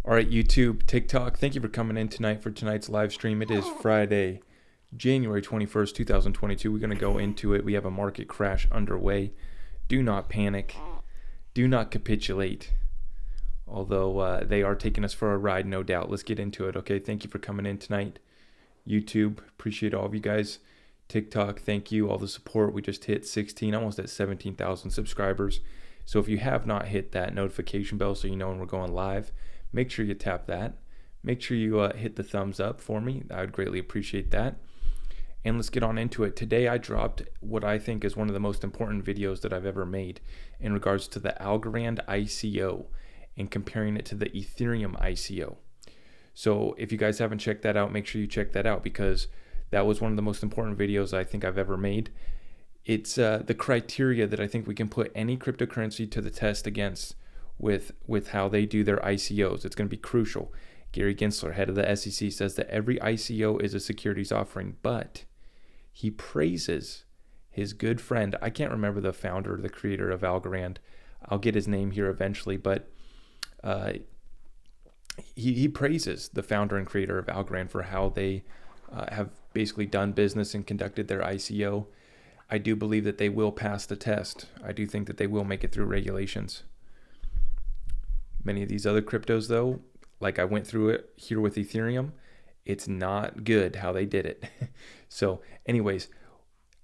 All right, YouTube, TikTok, thank you for coming in tonight for tonight's live stream. It is Friday, January 21st, 2022. We're going to go into it. We have a market crash underway. Do not panic. Do not capitulate. Although they are taking us for a ride, no doubt. Let's get into it, okay? Thank you for coming in tonight. YouTube, appreciate all of you guys. TikTok, thank you, all the support. We just hit 16, almost at 17,000 subscribers. So if you have not hit that notification bell so you know when we're going live, make sure you tap that. Make sure you hit the thumbs up for me. I would greatly appreciate that. And let's get on into it. Today I dropped what I think is one of the most important videos that I've ever made in regards to the Algrand ICO and comparing it to the Ethereum ICO. So if you guys haven't checked that out, make sure you check that out because that was one of the most important videos I think I've ever made. It's the criteria that I think we can put any cryptocurrency to the test against with how they do their ICOs. It's going to be crucial. Gary Gensler, head of the SEC, says that every ICO is a securities offering, but he praises his good friend. I can't remember the founder or the creator of Algrand. I'll get his name here eventually, but he praises the founder and creator of Algrand for how they have basically done business and conducted their ICO. I do believe that they will pass the test. I do think that they will make it through regulations. Many of these other cryptos, though, like I went through it here with Ethereum, it's not good how they did it. So anyways,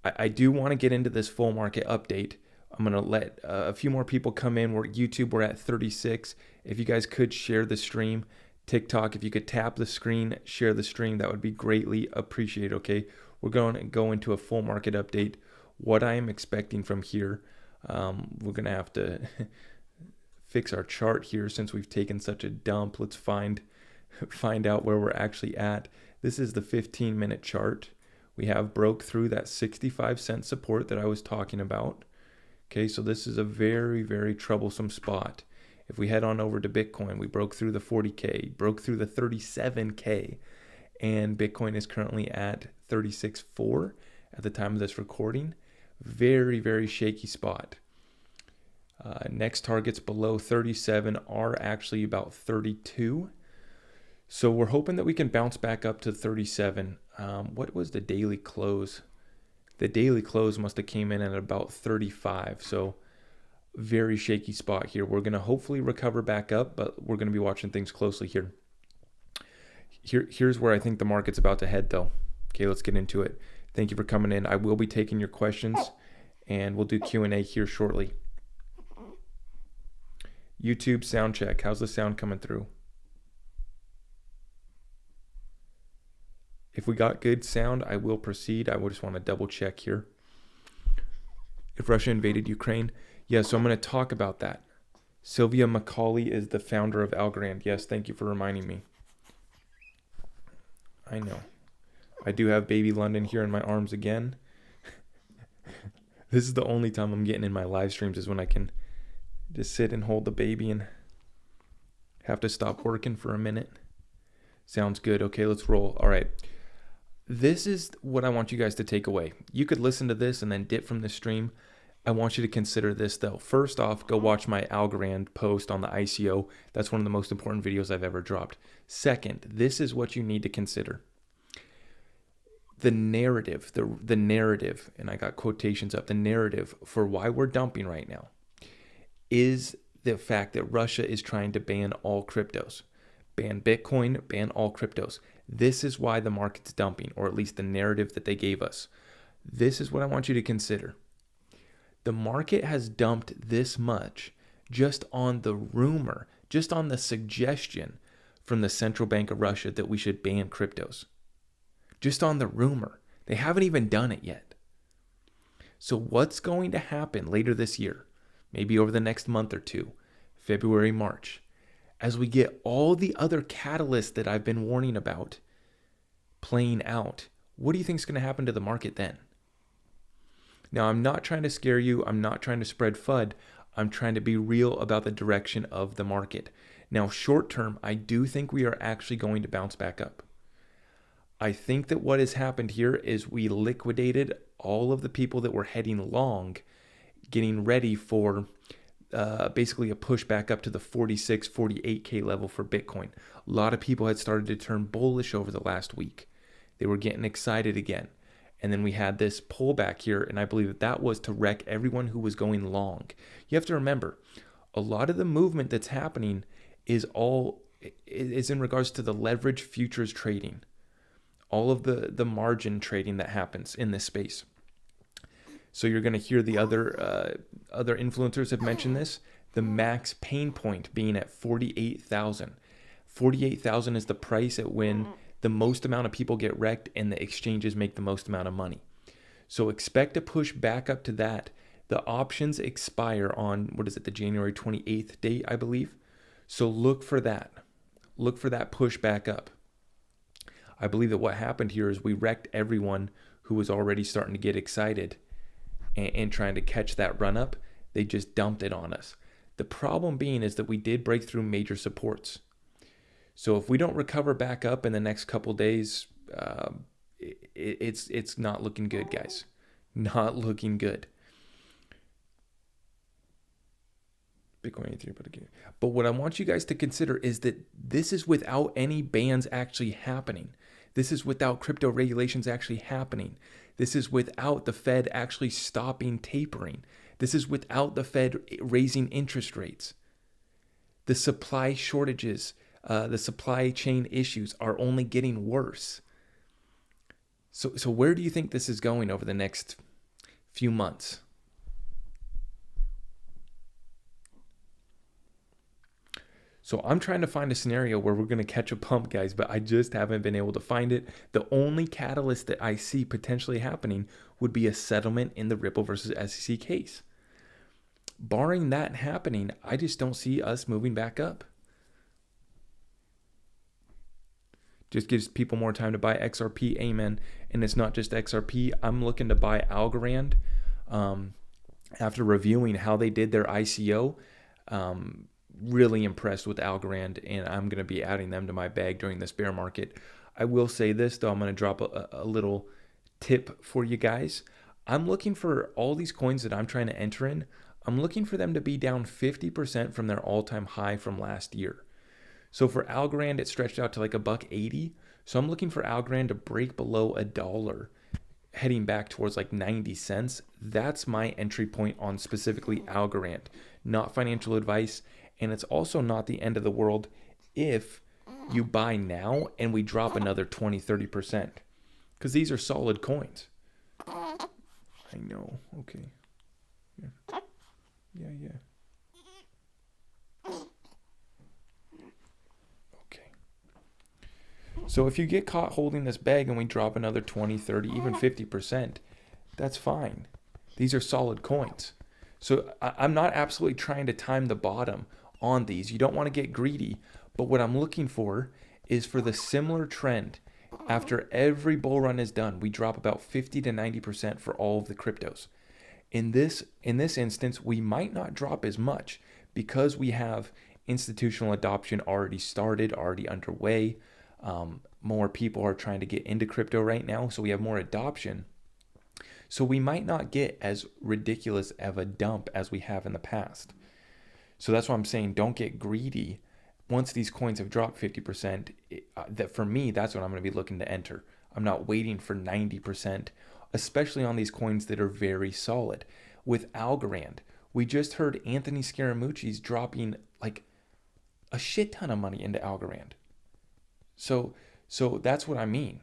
I do want to get into this full market update. I'm going to let a few more people come in. We're at 36. If you guys could share the stream, TikTok, if you could tap the screen, share the stream, that would be greatly appreciated, okay? We're going to go into a full market update. What I am expecting from here, we're going to have to fix our chart here since we've taken such a dump. Let's find out where we're actually at. This is the 15-minute chart. We have broke through that 65-cent support that I was talking about. Okay, so this is a very, very troublesome spot. If we head on over to Bitcoin, we broke through the 40K, broke through the 37K, and Bitcoin is currently at 36.4 at the time of this recording. Very, very shaky spot. Next targets below 37 are actually about 32. So we're hoping that we can bounce back up to 37. What was the daily close? The daily close must have came in at about 35. So very shaky spot here. We're going to hopefully recover back up, but we're going to be watching things closely here. Here's where I think the market's about to head though. Okay, let's get into it. Thank you for coming in. I will be taking your questions and we'll do Q&A here shortly. YouTube sound check. How's the sound coming through? If we got good sound, I will proceed. I will just want to double check here. If Russia invaded Ukraine, yeah, so I'm going to talk about that. Sylvia Macaulay is the founder of Algrand. Yes, thank you for reminding me. I know. I do have baby London here in my arms again. This is the only time I'm getting in my live streams is when I can just sit and hold the baby and have to stop working for a minute. Sounds good. Okay, let's roll. All right. This is what I want you guys to take away. You could listen to this and then dip from the stream. I want you to consider this though. First off, go watch my Algrand post on the ICO. That's one of the most important videos I've ever dropped. Second, this is what you need to consider. The narrative, the narrative, and I got quotations up, the narrative for why we're dumping right now is the fact that Russia is trying to ban all cryptos. Ban Bitcoin, ban all cryptos. This is why the market's dumping, or at least the narrative that they gave us. This is what I want you to consider. The market has dumped this much just on the rumor, just on the suggestion from the Central Bank of Russia that we should ban cryptos. Just on the rumor. They haven't even done it yet. So what's going to happen later this year, maybe over the next month or two, February, March, as we get all the other catalysts that I've been warning about playing out, what do you think is going to happen to the market then? Now, I'm not trying to scare you. I'm not trying to spread FUD. I'm trying to be real about the direction of the market. Now, short term, I do think we are actually going to bounce back up. I think that what has happened here is we liquidated all of the people that were heading long, getting ready for basically a push back up to the 46, 48K level for Bitcoin. A lot of people had started to turn bullish over the last week. They were getting excited again. And then we had this pullback here, and I believe that that was to wreck everyone who was going long. You have to remember, a lot of the movement that's happening is in regards to the leverage futures trading, all of the margin trading that happens in this space. So you're going to hear the other influencers have mentioned this, the max pain point being at 48,000. 48,000 is the price at when the most amount of people get wrecked and the exchanges make the most amount of money. So expect to push back up to that. The options expire on, the January 28th date, I believe. So look for that. Look for that push back up. I believe that what happened here is we wrecked everyone who was already starting to get excited and trying to catch that run up. They just dumped it on us. The problem being is that we did break through major supports. So if we don't recover back up in the next couple days, it's not looking good, guys. Not looking good. Bitcoin 83, but again. But what I want you guys to consider is that this is without any bans actually happening. This is without crypto regulations actually happening. This is without the Fed actually stopping tapering. This is without the Fed raising interest rates. The supply shortages, the supply chain issues are only getting worse. So where do you think this is going over the next few months? So I'm trying to find a scenario where we're going to catch a pump, guys, but I just haven't been able to find it. The only catalyst that I see potentially happening would be a settlement in the Ripple versus SEC case. Barring that happening, I just don't see us moving back up. Just gives people more time to buy XRP, amen. And it's not just XRP. I'm looking to buy Algrand. After reviewing how they did their ICO, really impressed with Algrand, and I'm going to be adding them to my bag during this bear market. I will say this, though. I'm going to drop a little tip for you guys. I'm looking for all these coins that I'm trying to enter in. I'm looking for them to be down 50% from their all-time high from last year. So for Algrand, it stretched out to like $1.80. So I'm looking for Algrand to break below $1, heading back towards like 90 cents. That's my entry point on specifically Algrand. Not financial advice. And it's also not the end of the world if you buy now and we drop another 20, 30%. Because these are solid coins. I know. Okay. Yeah. Okay. So if you get caught holding this bag and we drop another 20, 30, even 50%, that's fine. These are solid coins. So I'm not absolutely trying to time the bottom on these. You don't want to get greedy, but what I'm looking for is for the similar trend. After every bull run is done, we drop about 50 to 90% for all of the cryptos. In this instance, we might not drop as much because we have institutional adoption already started, already underway. More people are trying to get into crypto right now, so we have more adoption. So we might not get as ridiculous of a dump as we have in the past. So that's why I'm saying don't get greedy. Once these coins have dropped 50%, that for me, that's what I'm going to be looking to enter. I'm not waiting for 90%, especially on these coins that are very solid. With Algorand, we just heard Anthony Scaramucci's dropping like a shit ton of money into Algorand. So that's what I mean.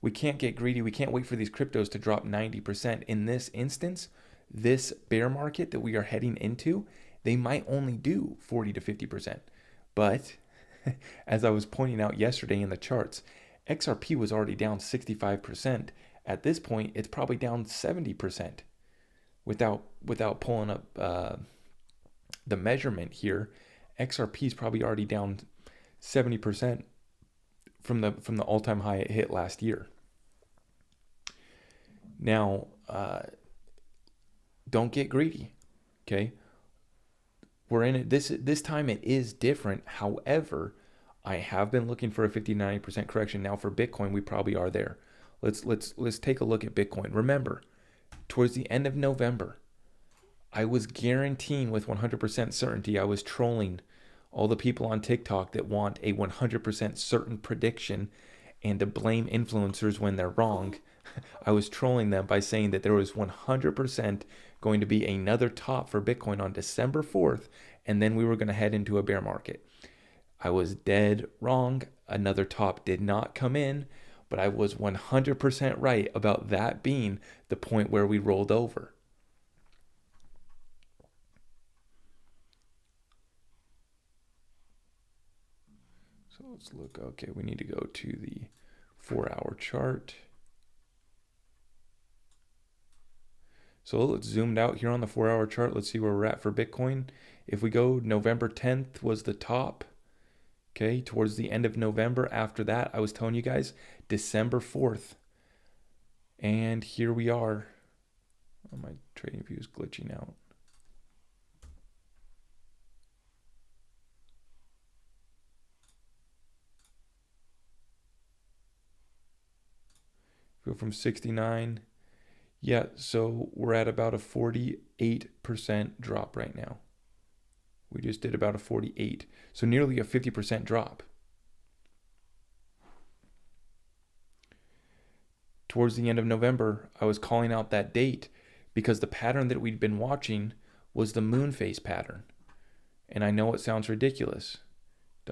We can't get greedy. We can't wait for these cryptos to drop 90%. In this instance, this bear market that we are heading into, they might only do 40 to 50%. But as I was pointing out yesterday in the charts, XRP was already down 65%. At this point, it's probably down 70%. Without pulling up the measurement here, XRP is probably already down 70% from the all-time high it hit last year. Now, don't get greedy, okay? We're in it. This time it is different. However, I have been looking for a 50-90% correction. Now for Bitcoin, we probably are there. Let's take a look at Bitcoin. Remember, towards the end of November, I was guaranteeing with 100% certainty, I was trolling all the people on TikTok that want a 100% certain prediction and to blame influencers when they're wrong. I was trolling them by saying that there was 100% going to be another top for Bitcoin on December 4th, and then we were going to head into a bear market. I was dead wrong. Another top did not come in, but I was 100% right about that being the point where we rolled over. So let's look. Okay, we need to go to the 4-hour chart. So let's zoom out here on the 4-hour chart. Let's see where we're at for Bitcoin. If we go November 10th was the top. Okay, towards the end of November. After that, I was telling you guys, December 4th. And here we are. Oh, my trading view is glitching out. Go from 69. Yeah, so we're at about a 48% drop right now. We just did about a 48. So nearly a 50% drop. Towards the end of November, I was calling out that date because the pattern that we'd been watching was the moon phase pattern. And I know it sounds ridiculous.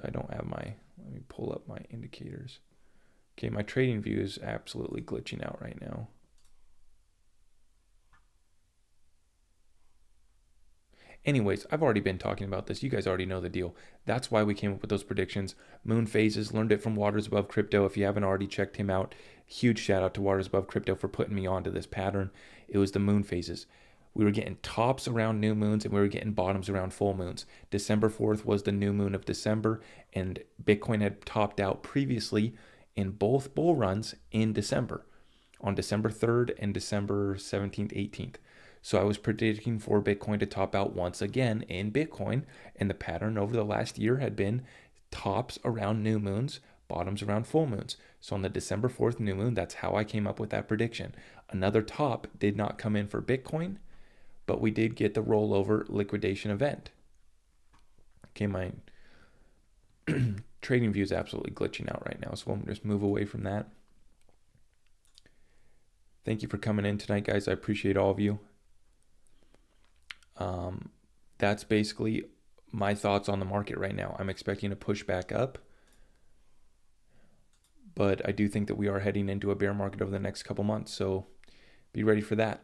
I don't have my, let me pull up my indicators. Okay, my trading view is absolutely glitching out right now. Anyways, I've already been talking about this. You guys already know the deal. That's why we came up with those predictions. Moon phases, learned it from Waters Above Crypto. If you haven't already checked him out, huge shout out to Waters Above Crypto for putting me onto this pattern. It was the moon phases. We were getting tops around new moons and we were getting bottoms around full moons. December 4th was the new moon of December, and Bitcoin had topped out previously in both bull runs in December, on December 3rd and December 17th, 18th. So I was predicting for Bitcoin to top out once again in Bitcoin, and the pattern over the last year had been tops around new moons, bottoms around full moons. So on the December 4th new moon, that's how I came up with that prediction. Another top did not come in for Bitcoin, but we did get the rollover liquidation event. Okay, my trading view is absolutely glitching out right now, so we'll just move away from that. Thank you for coming in tonight, guys. I appreciate all of you. That's basically my thoughts on the market right now. I'm expecting a push back up, but I do think that we are heading into a bear market over the next couple months, so be ready for that.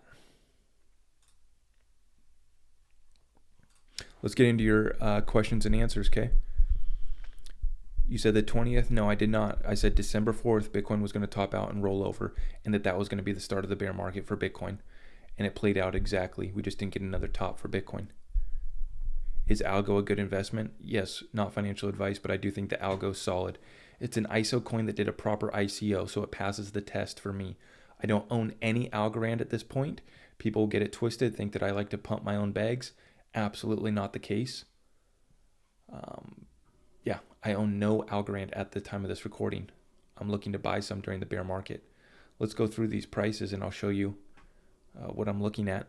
Let's get into your questions and answers, okay? You said the 20th? No, I did not. I said December 4th, Bitcoin was going to top out and roll over, and that was going to be the start of the bear market for Bitcoin. And it played out exactly. We just didn't get another top for Bitcoin. Is Algo a good investment? Yes, not financial advice, but I do think that Algo is solid. It's an ISO coin that did a proper ICO, so it passes the test for me. I don't own any Algrand at this point. People get it twisted, think that I like to pump my own bags. Absolutely not the case. Yeah, I own no Algrand at the time of this recording. I'm looking to buy some during the bear market. Let's go through these prices and I'll show you what I'm looking at.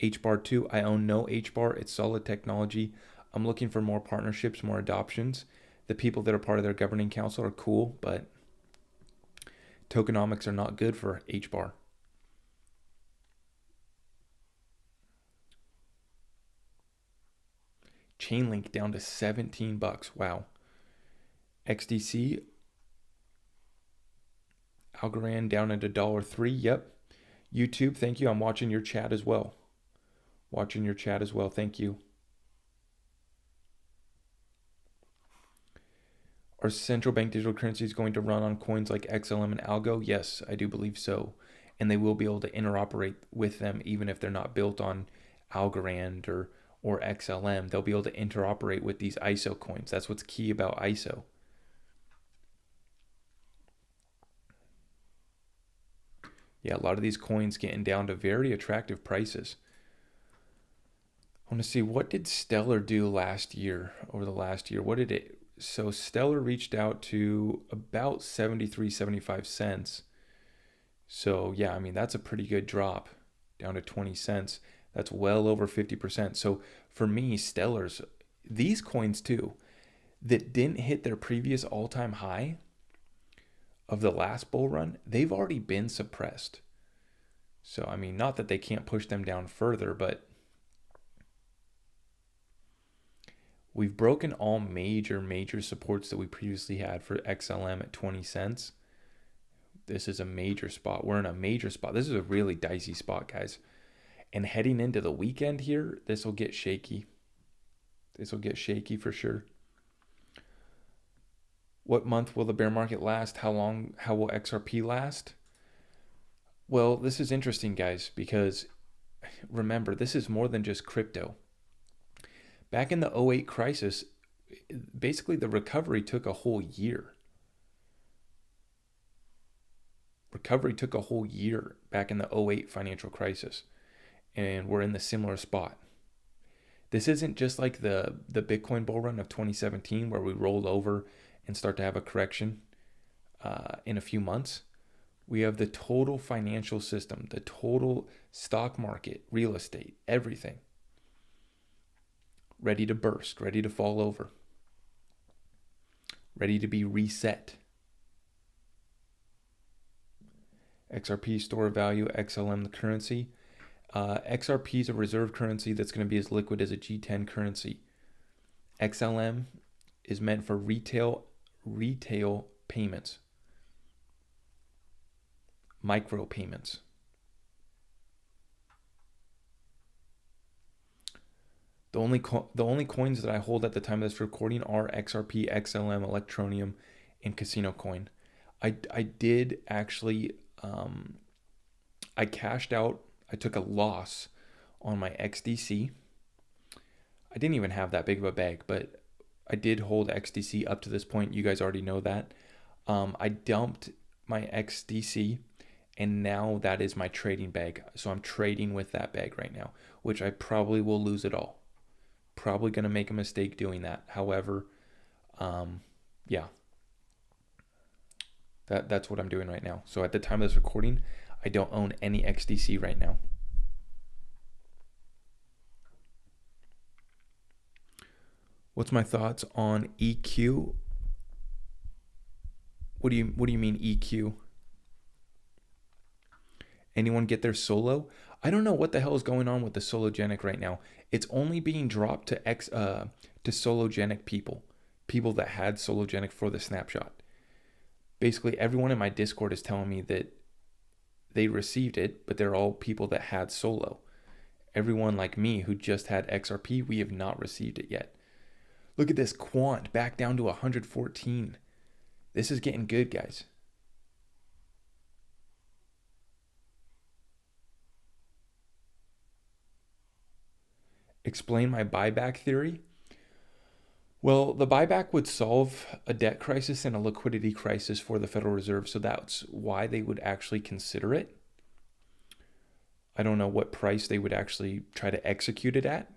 HBAR 2, I own no HBAR. It's solid technology. I'm looking for more partnerships, more adoptions. The people that are part of their governing council are cool, but tokenomics are not good for HBAR. Chainlink down to $17. Wow. XDC, Algorand down at $1.03. Yep. YouTube, thank you. I'm watching your chat as well. Thank you. Are central bank digital currencies going to run on coins like XLM and Algo? Yes, I do believe so. And they will be able to interoperate with them even if they're not built on Algorand or XLM. They'll be able to interoperate with these ISO coins. That's what's key about ISO. Yeah, a lot of these coins getting down to very attractive prices. I want to see, what did Stellar do last year, over the last year? What did it? So Stellar reached out to about 75 cents. So yeah, I mean, that's a pretty good drop, down to 20 cents. That's well over 50%. So for me, Stellars, these coins too, that didn't hit their previous all-time high of the last bull run, they've already been suppressed. So, I mean, not that they can't push them down further, but we've broken all major supports that we previously had for XLM at 20 cents. This is a major spot. We're in a major spot. This is a really dicey spot, guys. And heading into the weekend here, this will get shaky. This will get shaky for sure. What month will the bear market last? How long? How will XRP last? Well, this is interesting, guys, because remember, this is more than just crypto. Back in the 08 crisis, basically the recovery took a whole year. Recovery took a whole year back in the 08 financial crisis, and we're in the similar spot. This isn't just like the Bitcoin bull run of 2017 where we rolled over and start to have a correction in a few months. We have the total financial system, the total stock market, real estate, everything ready to burst, ready to fall over, ready to be reset. XRP store of value, XLM the currency. XRP is a reserve currency that's going to be as liquid as a G10 currency. XLM is meant for retail payments, micro payments. The only coins that I hold at the time of this recording are XRP, XLM, Electronium, and Casino Coin. I did actually, I cashed out. I took a loss on my XDC. I didn't even have that big of a bag, but I did hold XDC up to this point. You guys already know that. I dumped my XDC, and now that is my trading bag. So I'm trading with that bag right now, which I probably will lose it all. Probably going to make a mistake doing that. However, yeah, that's what I'm doing right now. So at the time of this recording, I don't own any XDC right now. What's my thoughts on EQ? What do you mean EQ? Anyone get their solo? I don't know what the hell is going on with the Sologenic right now. It's only being dropped to Sologenic people that had Sologenic for the snapshot. Basically, everyone in my Discord is telling me that they received it, but they're all people that had Solo. Everyone like me who just had XRP, we have not received it yet. Look at this quant back down to 114. This is getting good, guys. Explain my buyback theory. Well, the buyback would solve a debt crisis and a liquidity crisis for the Federal Reserve, so that's why they would actually consider it. I don't know what price they would actually try to execute it at,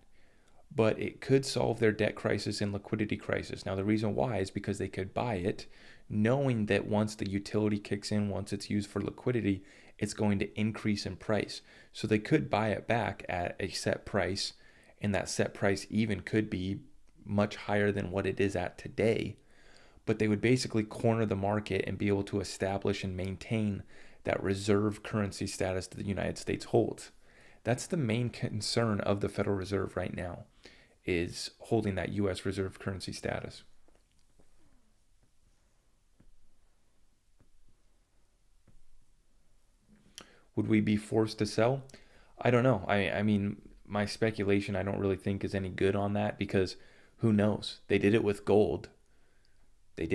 but it could solve their debt crisis and liquidity crisis. Now, the reason why is because they could buy it knowing that once the utility kicks in, once it's used for liquidity, it's going to increase in price. So they could buy it back at a set price, and that set price even could be much higher than what it is at today, but they would basically corner the market and be able to establish and maintain that reserve currency status that the United States holds. That's the main concern of the Federal Reserve right now, is holding that U.S. reserve currency status. Would we be forced to sell? I don't know. I mean, my speculation I don't really think is any good on that, because who knows? They did it with gold. So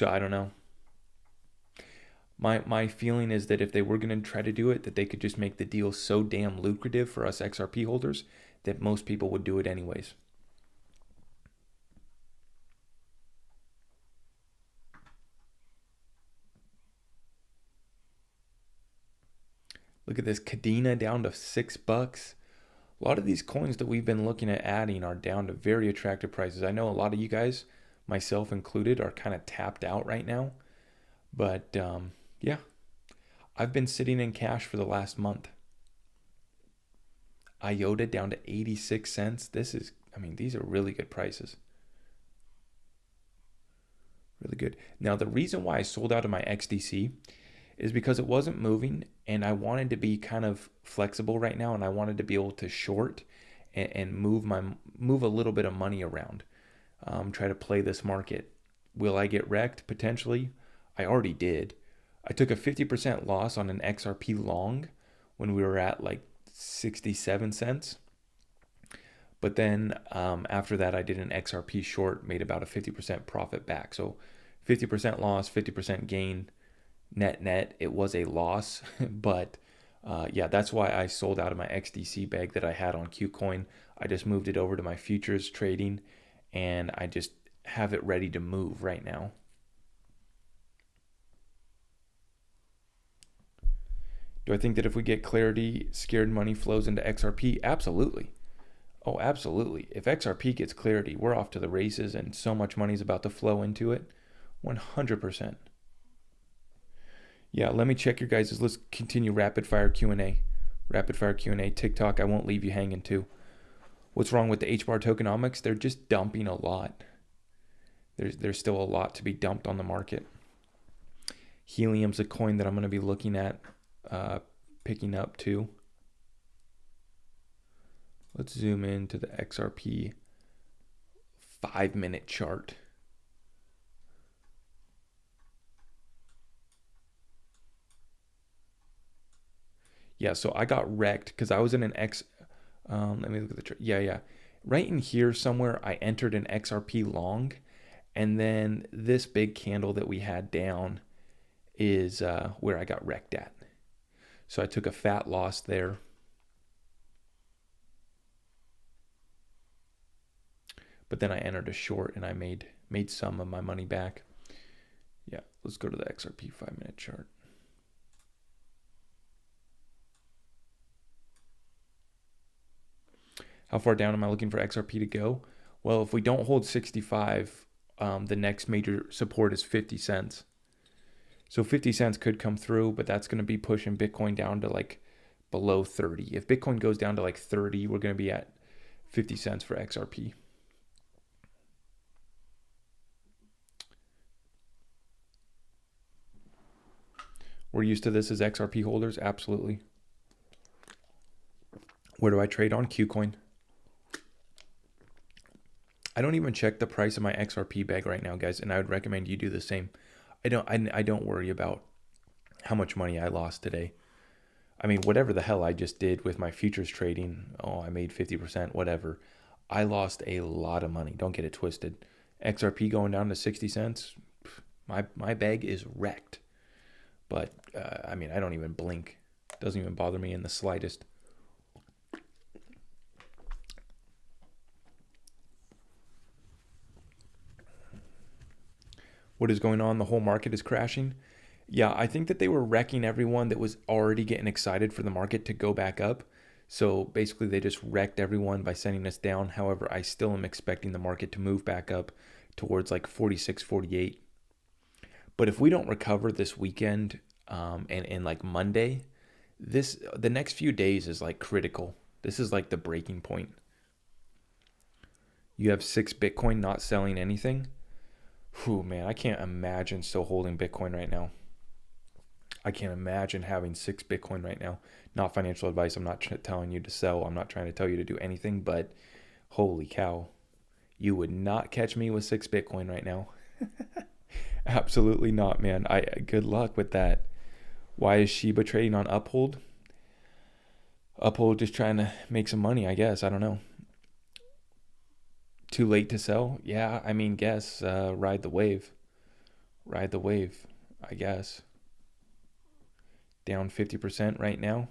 I don't know. My feeling is that if they were going to try to do it, that they could just make the deal so damn lucrative for us XRP holders that most people would do it anyways. Look at this, Cadena down to $6. A lot of these coins that we've been looking at adding are down to very attractive prices. I know a lot of you guys, myself included, are kind of tapped out right now. But yeah, I've been sitting in cash for the last month. IOTA down to 86 cents. This is, I mean, these are really good prices. Really good. Now, the reason why I sold out of my XDC is because it wasn't moving and I wanted to be kind of flexible right now, and I wanted to be able to short and move a little bit of money around. Try to play this market. Will I get wrecked? Potentially. I already did. I took a 50% loss on an XRP long when we were at like 67 cents. But then after that, I did an XRP short, made about a 50% profit back. So 50% loss, 50% gain, net. It was a loss, but yeah, that's why I sold out of my XDC bag that I had on Qcoin. I just moved it over to my futures trading, and I just have it ready to move right now. Do I think that if we get clarity, scared money flows into XRP? Absolutely. Oh, absolutely. If XRP gets clarity, we're off to the races, and so much money is about to flow into it. 100%. Yeah, let me check your guys'. Let's continue rapid fire Q&A. Rapid fire Q&A. TikTok, I won't leave you hanging too. What's wrong with the HBAR tokenomics? They're just dumping a lot. There's still a lot to be dumped on the market. Helium's a coin that I'm going to be looking at picking up too. Let's zoom into the XRP 5-minute chart. Yeah, so I got wrecked because I was in an let me look at the chart. Yeah. Right in here somewhere, I entered an XRP long, and then this big candle that we had down is where I got wrecked at. So I took a fat loss there. But then I entered a short and I made some of my money back. Yeah, let's go to the XRP 5-minute chart. How far down am I looking for XRP to go? Well, if we don't hold 65, the next major support is 50 cents. So 50 cents could come through, but that's going to be pushing Bitcoin down to like below 30. If Bitcoin goes down to like 30, we're going to be at 50 cents for XRP. We're used to this as XRP holders. Absolutely. Where do I trade on? Qcoin. I don't even check the price of my XRP bag right now, guys, and I would recommend you do the same. I don't worry about how much money I lost today. I mean, whatever the hell I just did with my futures trading, I made 50%, whatever. I lost a lot of money. Don't get it twisted. XRP going down to 60 cents, my bag is wrecked. But, I mean, I don't even blink. It doesn't even bother me in the slightest. What is going on? The whole market is crashing. Yeah, I think that they were wrecking everyone that was already getting excited for the market to go back up. So basically they just wrecked everyone by sending us down. However, I still am expecting the market to move back up towards like 46, 48. But if we don't recover this weekend and like Monday, the next few days is like critical. This is like the breaking point. You have 6 Bitcoin not selling anything. Whew, man, I can't imagine still holding Bitcoin right now. I can't imagine having 6 Bitcoin right now. Not financial advice. I'm not telling you to sell. I'm not trying to tell you to do anything, but holy cow. You would not catch me with 6 Bitcoin right now. Absolutely not, man. Good luck with that. Why is Shiba trading on Uphold? Uphold just trying to make some money, I guess. I don't know. Too late to sell? Yeah, I mean, guess. Ride the wave. Ride the wave, I guess. Down 50% right now.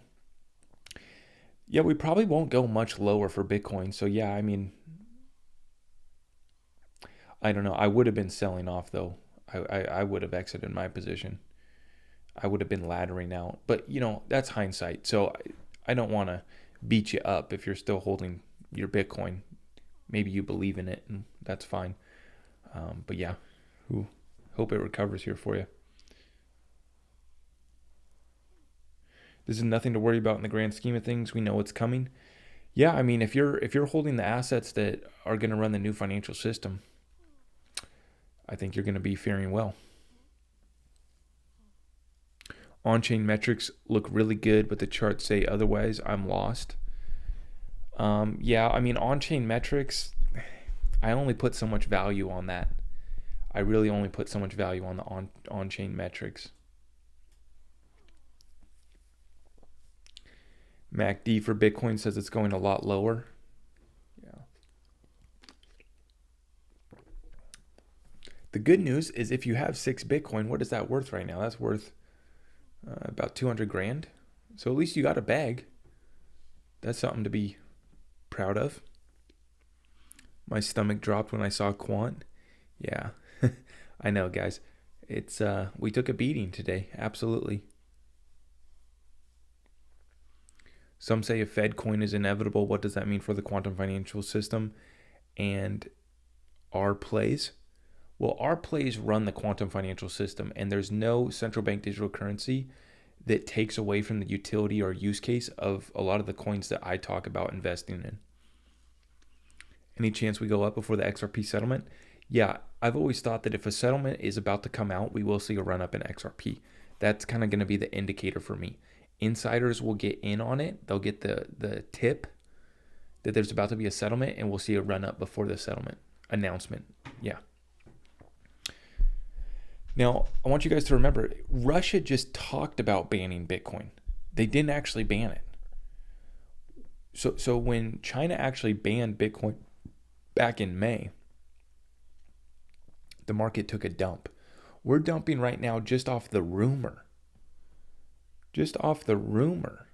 Yeah, we probably won't go much lower for Bitcoin. So yeah, I mean, I don't know. I would have been selling off though. I would have exited my position. I would have been laddering out. But, you know, that's hindsight. So I don't want to beat you up if you're still holding your Bitcoin. Maybe you believe in it, and that's fine. But yeah, hope it recovers here for you. This is nothing to worry about in the grand scheme of things. We know it's coming. Yeah, I mean, if you're holding the assets that are going to run the new financial system, I think you're going to be faring well. On-chain metrics look really good, but the charts say otherwise. I'm lost. Yeah, I mean, on-chain metrics, I only put so much value on that. I really only put so much value on the on-chain metrics. MACD for Bitcoin says it's going a lot lower. Yeah. The good news is if you have 6 Bitcoin, what is that worth right now? That's worth about 200 grand. So at least you got a bag. That's something to be proud of. My stomach dropped when I saw Quant. Yeah, I know, guys. It's we took a beating today. Absolutely. Some say a Fed coin is inevitable. What does that mean for the quantum financial system and our plays? Well, our plays run the quantum financial system, and there's no central bank digital currency that takes away from the utility or use case of a lot of the coins that I talk about investing in. Any chance we go up before the XRP settlement? Yeah, I've always thought that if a settlement is about to come out, we will see a run up in XRP. That's kind of going to be the indicator for me. Insiders will get in on it. They'll get the tip that there's about to be a settlement, and we'll see a run up before the settlement announcement. Yeah. Now, I want you guys to remember, Russia just talked about banning Bitcoin. They didn't actually ban it. So when China actually banned Bitcoin back in May, the market took a dump. We're dumping right now just off the rumor. Just off the rumor.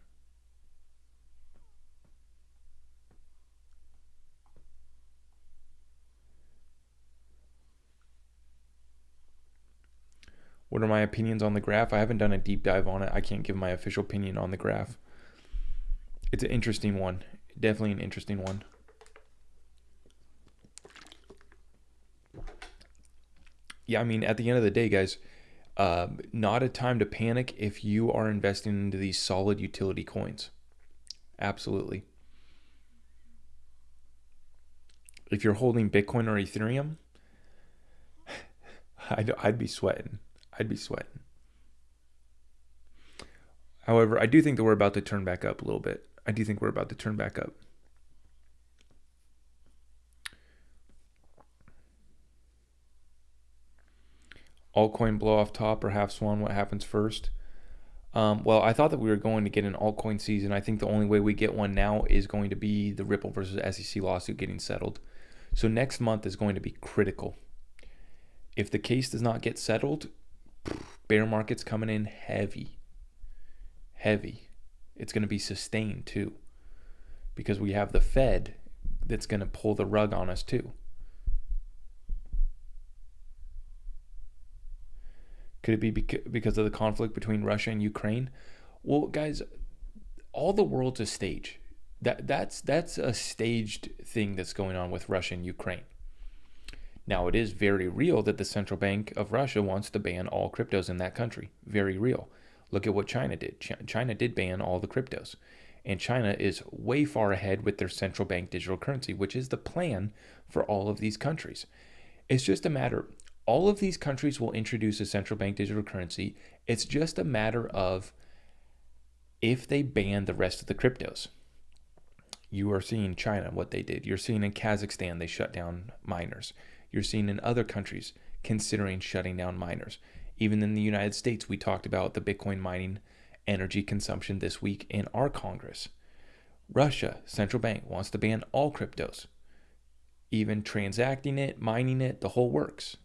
What are my opinions on the graph? I haven't done a deep dive on it. I can't give my official opinion on the graph. It's an interesting one. Definitely an interesting one. Yeah, I mean, at the end of the day, guys, not a time to panic if you are investing into these solid utility coins. Absolutely. If you're holding Bitcoin or Ethereum, I'd be sweating. I'd be sweating. However, I do think that we're about to turn back up a little bit. I do think we're about to turn back up. Altcoin blow off top or half swan, what happens first? Well, I thought that we were going to get an altcoin season. I think the only way we get one now is going to be the Ripple versus SEC lawsuit getting settled. So next month is going to be critical. If the case does not get settled, bear market's coming in heavy. Heavy. It's going to be sustained too, because we have the Fed that's going to pull the rug on us too. Could it be because of the conflict between Russia and Ukraine? Well, guys, all the world's a stage. That's a staged thing that's going on with Russia and Ukraine. Now, it is very real that the central bank of Russia wants to ban all cryptos in that country. Very real. Look at what China did. China did ban all the cryptos. And China is way far ahead with their central bank digital currency, which is the plan for all of these countries. It's just a matter, all of these countries will introduce a central bank digital currency. It's just a matter of if they ban the rest of the cryptos. You are seeing China, what they did. You're seeing in Kazakhstan, they shut down miners. You're seeing in other countries considering shutting down miners. Even in the United States, we talked about the Bitcoin mining energy consumption this week in our Congress. Russia, central bank, wants to ban all cryptos. Even transacting it, mining it, the whole works.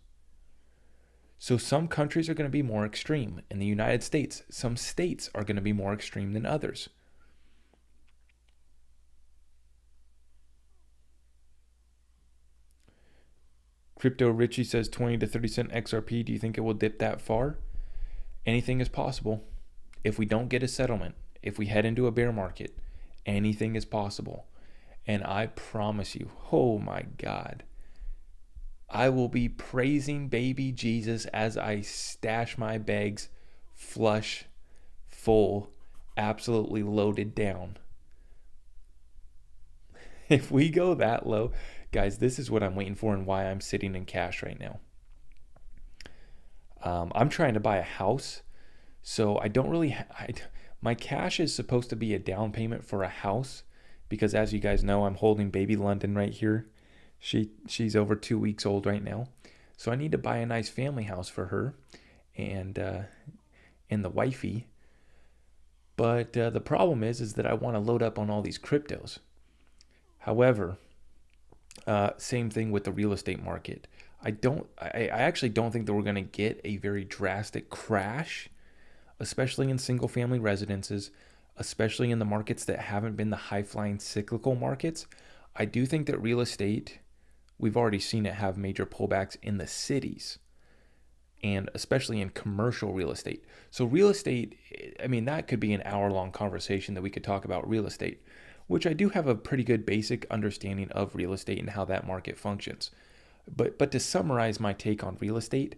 So some countries are going to be more extreme. In the United States, some states are going to be more extreme than others. Crypto Richie says 20 to 30 cent XRP. Do you think it will dip that far? Anything is possible. If we don't get a settlement, if we head into a bear market, anything is possible. And I promise you, oh my God, I will be praising baby Jesus as I stash my bags flush, full, absolutely loaded down. If we go that low, guys, this is what I'm waiting for and why I'm sitting in cash right now. I'm trying to buy a house, so I don't really. My cash is supposed to be a down payment for a house, because as you guys know, I'm holding baby London right here. She's over 2 weeks old right now, so I need to buy a nice family house for her, and the wifey. But the problem is that I want to load up on all these cryptos. However, same thing with the real estate market. I actually don't think that we're going to get a very drastic crash, especially in single family residences, especially in the markets that haven't been the high flying cyclical markets. I do think that real estate, we've already seen it have major pullbacks in the cities, and especially in commercial real estate. So real estate, I mean, that could be an hour-long conversation that we could talk about real estate, which I do have a pretty good basic understanding of real estate and how that market functions. But to summarize my take on real estate,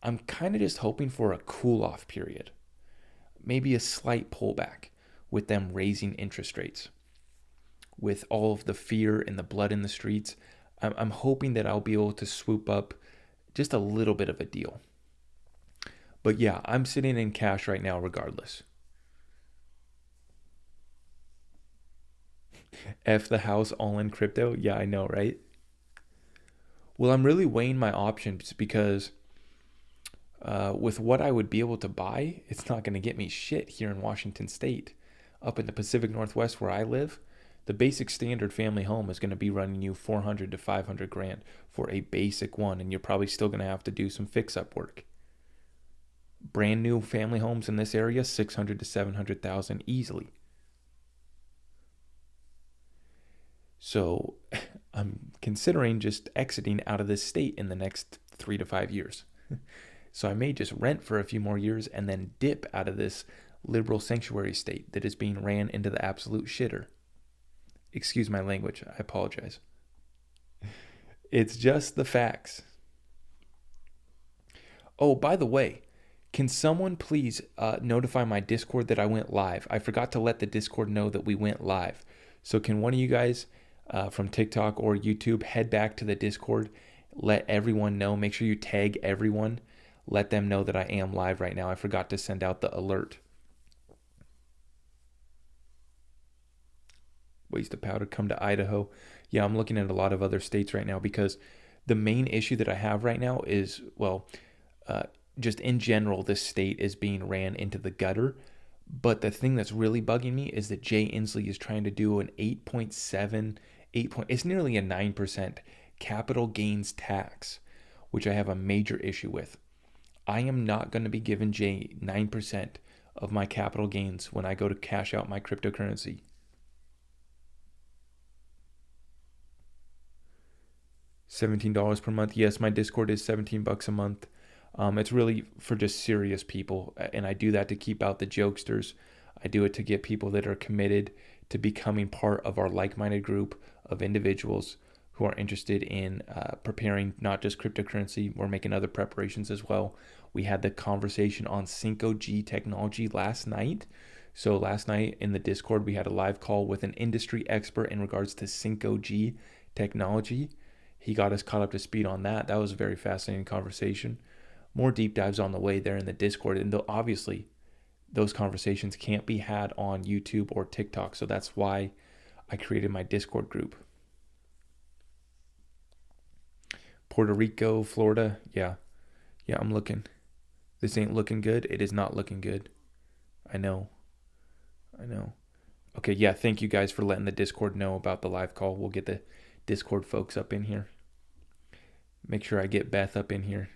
I'm kind of just hoping for a cool-off period, maybe a slight pullback with them raising interest rates. With all of the fear and the blood in the streets, I'm hoping that I'll be able to swoop up just a little bit of a deal. But yeah, I'm sitting in cash right now regardless. F the house all in crypto? Yeah, I know, right? Well, I'm really weighing my options because with what I would be able to buy, it's not going to get me shit here in Washington State. Up in the Pacific Northwest where I live, the basic standard family home is going to be running you 400 to 500 grand for a basic one, and you're probably still going to have to do some fix-up work. Brand new family homes in this area, 600 to 700,000 easily. So I'm considering just exiting out of this state in the next 3 to 5 years. So I may just rent for a few more years and then dip out of this liberal sanctuary state that is being ran into the absolute shitter. Excuse my language, I apologize. It's just the facts. Oh, by the way, can someone please notify my Discord that I went live? I forgot to let the Discord know that we went live. So can one of you guys from TikTok or YouTube head back to the Discord, let everyone know, make sure you tag everyone, let them know that I am live right now. I forgot to send out the alert. Waste of powder, come to Idaho. Yeah, I'm looking at a lot of other states right now because the main issue that I have right now is, well, just in general, this state is being ran into the gutter. But the thing that's really bugging me is that Jay Inslee is trying to do an 8.7, it's nearly a 9% capital gains tax, which I have a major issue with. I am not going to be giving Jay 9% of my capital gains when I go to cash out my cryptocurrency. $17 per month. Yes, my Discord is $17 a month. It's really for just serious people, and I do that to keep out the jokesters. I do it to get people that are committed to becoming part of our like-minded group of individuals who are interested in preparing not just cryptocurrency. We're making other preparations as well. We had the conversation on 5G technology last night. So last night in the Discord, we had a live call with an industry expert in regards to 5G technology. He got us caught up to speed on that. That was a very fascinating conversation. More deep dives on the way there in the Discord. And obviously, those conversations can't be had on YouTube or TikTok. So that's why I created my Discord group. Puerto Rico, Florida. Yeah, I'm looking. This ain't looking good. It is not looking good. I know. Okay, yeah, thank you guys for letting the Discord know about the live call. We'll get the Discord folks up in here. Make sure I get Beth up in here.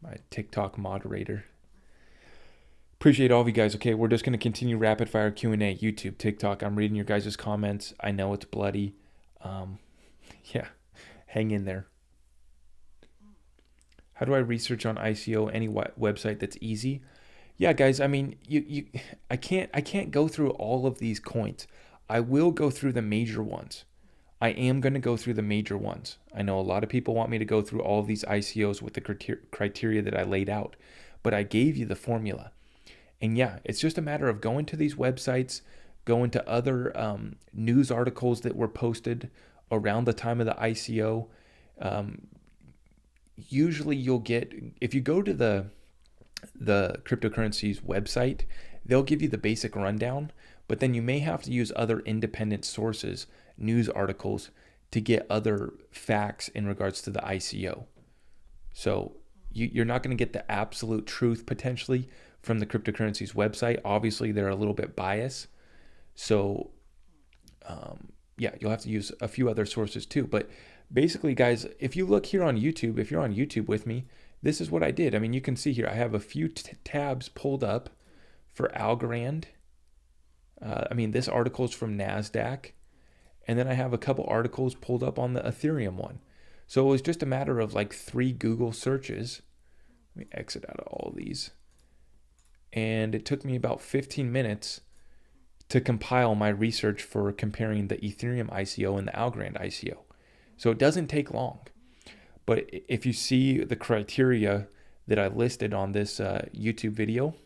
My TikTok moderator. Appreciate all of you guys. Okay, we're just going to continue rapid fire Q&A. YouTube, TikTok. I'm reading your guys' comments. I know it's bloody. Yeah, hang in there. How do I research on ICO? Any website that's easy? Yeah, guys. I mean, I can't go through all of these coins. I will go through the major ones. I am going to go through the major ones. I know a lot of people want me to go through all of these ICOs with the criteria that I laid out, but I gave you the formula. And yeah, it's just a matter of going to these websites, go into other news articles that were posted around the time of the ICO. Usually you'll get, if you go to the cryptocurrency's website, they'll give you the basic rundown, but then you may have to use other independent sources, news articles, to get other facts in regards to the ICO. So you're not going to get the absolute truth potentially from the cryptocurrency's website. Obviously, they're a little bit biased. So you'll have to use a few other sources too. But basically, guys, if you look here on YouTube, if you're on YouTube with me, this is what I did. I mean, you can see here, I have a few tabs pulled up for Algrand. This article is from NASDAQ. And then I have a couple articles pulled up on the Ethereum one. So it was just a matter of like 3 Google searches. Let me exit out of all of these. And it took me about 15 minutes to compile my research for comparing the Ethereum ICO and the Algrand ICO. So it doesn't take long. But if you see the criteria that I listed on this YouTube video,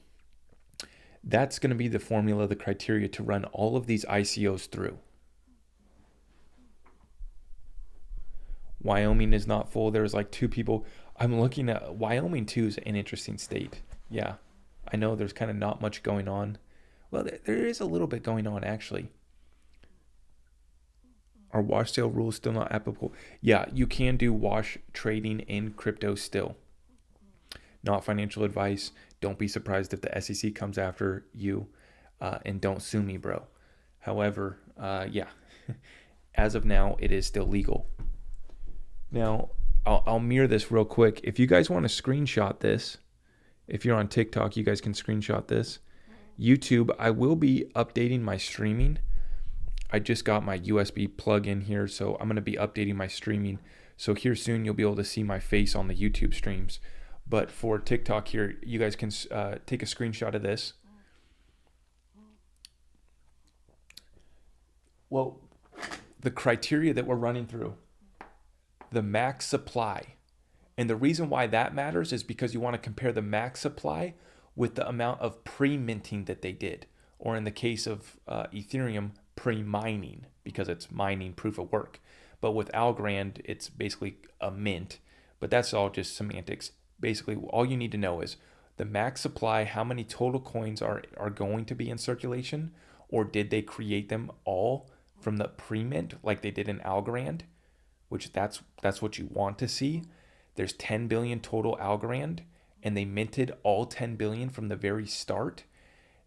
that's going to be the formula, the criteria to run all of these ICOs through. Wyoming is not full. There's like 2 people. I'm looking at Wyoming too is an interesting state. Yeah, I know there's kind of not much going on. Well, there is a little bit going on actually. Are wash sale rules still not applicable? Yeah, you can do wash trading in crypto still. Not financial advice. Don't be surprised if the SEC comes after you, and don't sue me, bro. However, as of now, it is still legal. Now, I'll mirror this real quick. If you guys want to screenshot this, if you're on TikTok, you guys can screenshot this. YouTube, I will be updating my streaming. I just got my USB plug in here, so I'm going to be updating my streaming. So here soon, you'll be able to see my face on the YouTube streams. But for TikTok here, you guys can take a screenshot of this. Well, the criteria that we're running through, the max supply. And the reason why that matters is because you want to compare the max supply with the amount of pre-minting that they did. Or in the case of Ethereum, pre-mining, because it's mining proof of work. But with Algrand, it's basically a mint. But that's all just semantics. Basically, all you need to know is the max supply, how many total coins are going to be in circulation, or did they create them all from the pre-mint like they did in Algrand, which that's what you want to see. There's 10 billion total Algrand, and they minted all 10 billion from the very start.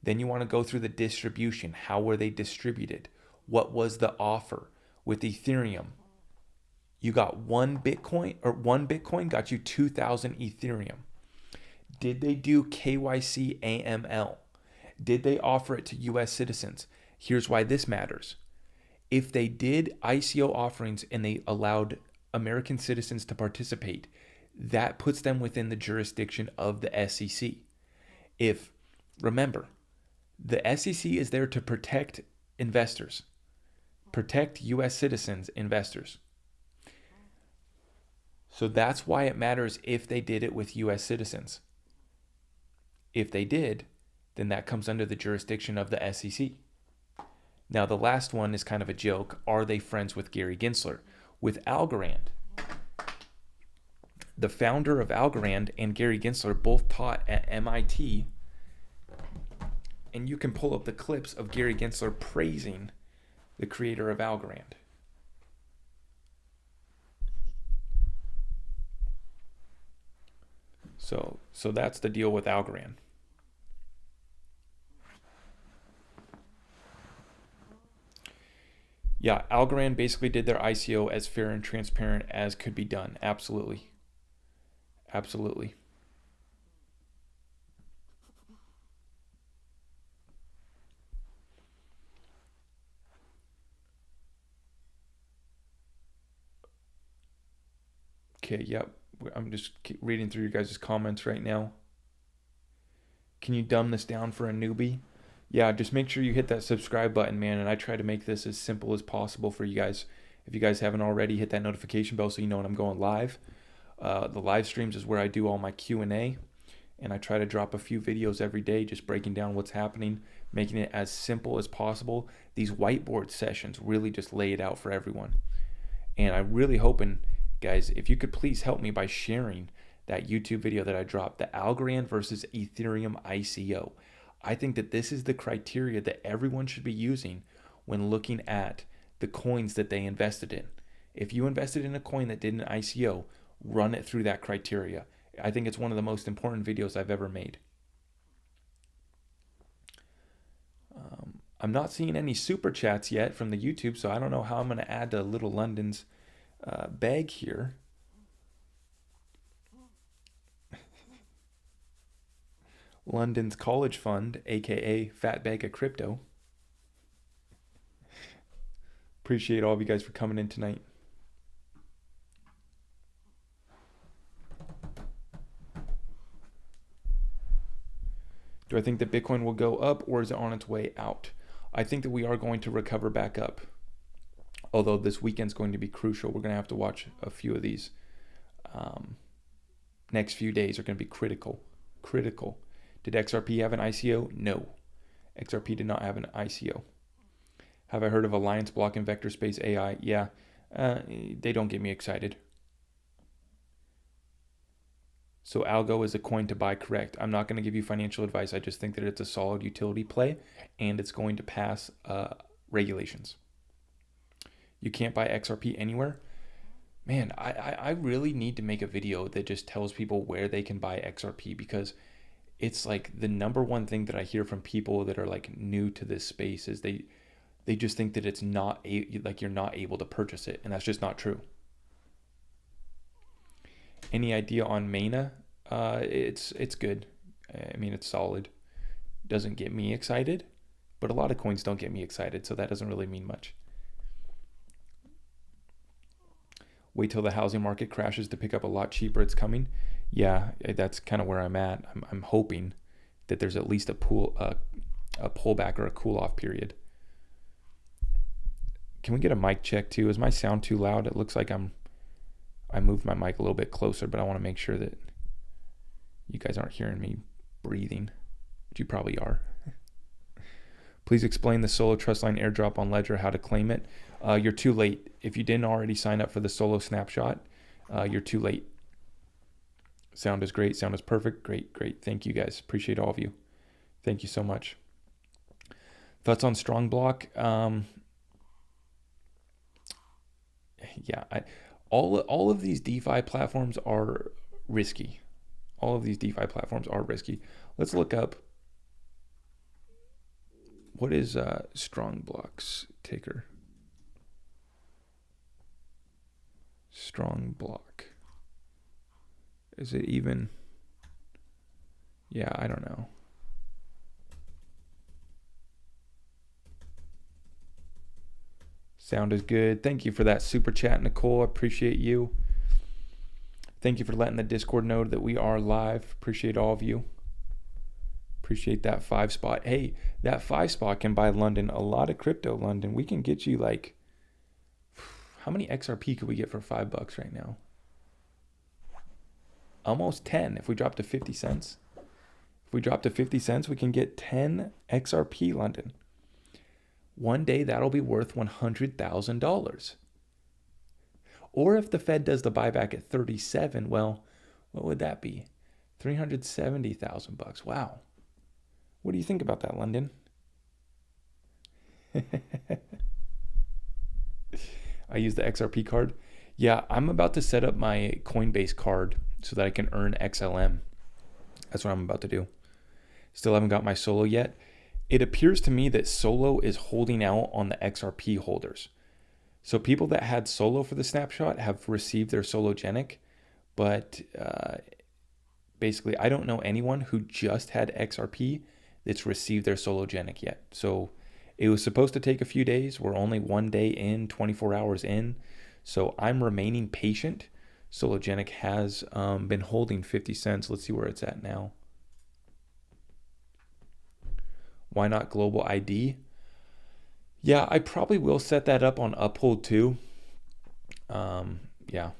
Then you want to go through the distribution. How were they distributed? What was the offer? With Ethereum, you got one Bitcoin got you 2,000 Ethereum. Did they do KYC AML? Did they offer it to US citizens? Here's why this matters. If they did ICO offerings and they allowed American citizens to participate, that puts them within the jurisdiction of the SEC. Remember, the SEC is there to protect investors, protect US citizens, investors. So that's why it matters if they did it with US citizens. If they did, then that comes under the jurisdiction of the SEC. Now, the last one is kind of a joke. Are they friends with Gary Gensler? With Algrand, the founder of Algrand and Gary Gensler both taught at MIT. And you can pull up the clips of Gary Gensler praising the creator of Algrand. So that's the deal with Algrand. Yeah, Algrand basically did their ICO as fair and transparent as could be done. Absolutely. Absolutely. Okay, yep. I'm just reading through your guys' comments right now. Can you dumb this down for a newbie? Yeah, just make sure you hit that subscribe button, man, and I try to make this as simple as possible for you guys. If you guys haven't already, hit that notification bell so you know when I'm going live. The live streams is where I do all my Q&A. and I try to drop a few videos every day just breaking down what's happening, making it as simple as possible. These whiteboard sessions really just lay it out for everyone. And I'm really hoping, guys, if you could please help me by sharing that YouTube video that I dropped, the Algrand versus Ethereum ICO. I think that this is the criteria that everyone should be using when looking at the coins that they invested in. If you invested in a coin that did an ICO, run it through that criteria. I think it's one of the most important videos I've ever made. I'm not seeing any super chats yet from the YouTube, so I don't know how I'm going to add to Little London's bag here. London's College Fund, aka Fat Bag of Crypto. Appreciate all of you guys for coming in tonight. Do I think that Bitcoin will go up, or is it on its way out? I think that we are going to recover back up. Although this weekend's going to be crucial. We're going to have to watch a few of these. Next few days are going to be critical. Critical. Did XRP have an ICO? No. XRP did not have an ICO. Have I heard of Alliance Block and Vector Space AI? Yeah. They don't get me excited. So Algo is a coin to buy, correct. I'm not going to give you financial advice. I just think that it's a solid utility play, and it's going to pass regulations. You can't buy XRP anywhere. Man, I really need to make a video that just tells people where they can buy XRP, because it's like the number one thing that I hear from people that are like new to this space is they just think that it's not like you're not able to purchase it, and that's just not true. Any idea on Mana? It's good. I mean, it's solid. Doesn't get me excited, but a lot of coins don't get me excited, so that doesn't really mean much. Wait till the housing market crashes to pick up a lot cheaper. It's coming. Yeah, that's kind of where I'm at. I'm hoping that there's at least a pullback or a cool off period. Can we get a mic check too? Is my sound too loud? It looks like I moved my mic a little bit closer, but I want to make sure that you guys aren't hearing me breathing, which you probably are. Please explain the Solo Trustline airdrop on Ledger, how to claim it. You're too late. If you didn't already sign up for the Solo snapshot, you're too late. Sound is great. Sound is perfect. Great, great. Thank you guys. Appreciate all of you. Thank you so much. Thoughts on Strong Block? Yeah, all of these DeFi platforms are risky. All of these DeFi platforms are risky. Let's look up, what is Strong Block's ticker? Strong Block. Is it even? Yeah, I don't know. Sound is good. Thank you for that super chat, Nicole. I appreciate you. Thank you for letting the Discord know that we are live. Appreciate all of you. Appreciate that 5 spot. Hey, that 5 spot can buy London a lot of crypto, London. We can get you like, how many XRP could we get for $5 right now? Almost 10 if we drop to 50 cents. If we drop to 50 cents, we can get 10 XRP, London. One day that'll be worth $100,000. Or if the Fed does the buyback at 37, well, what would that be? $370,000. Wow. What do you think about that, London? I use the XRP card. Yeah, I'm about to set up my Coinbase card so that I can earn XLM. That's what I'm about to do. Still haven't got my Solo yet. It appears to me that Solo is holding out on the XRP holders. So people that had Solo for the snapshot have received their Sologenic, but basically I don't know anyone who just had XRP that's received their Sologenic yet. So it was supposed to take a few days. We're only 1 day in, 24 hours in. So I'm remaining patient. Sologenic has been holding 50 cents. Let's see where it's at now. Why not Global ID? Yeah, I probably will set that up on Uphold too. Yeah.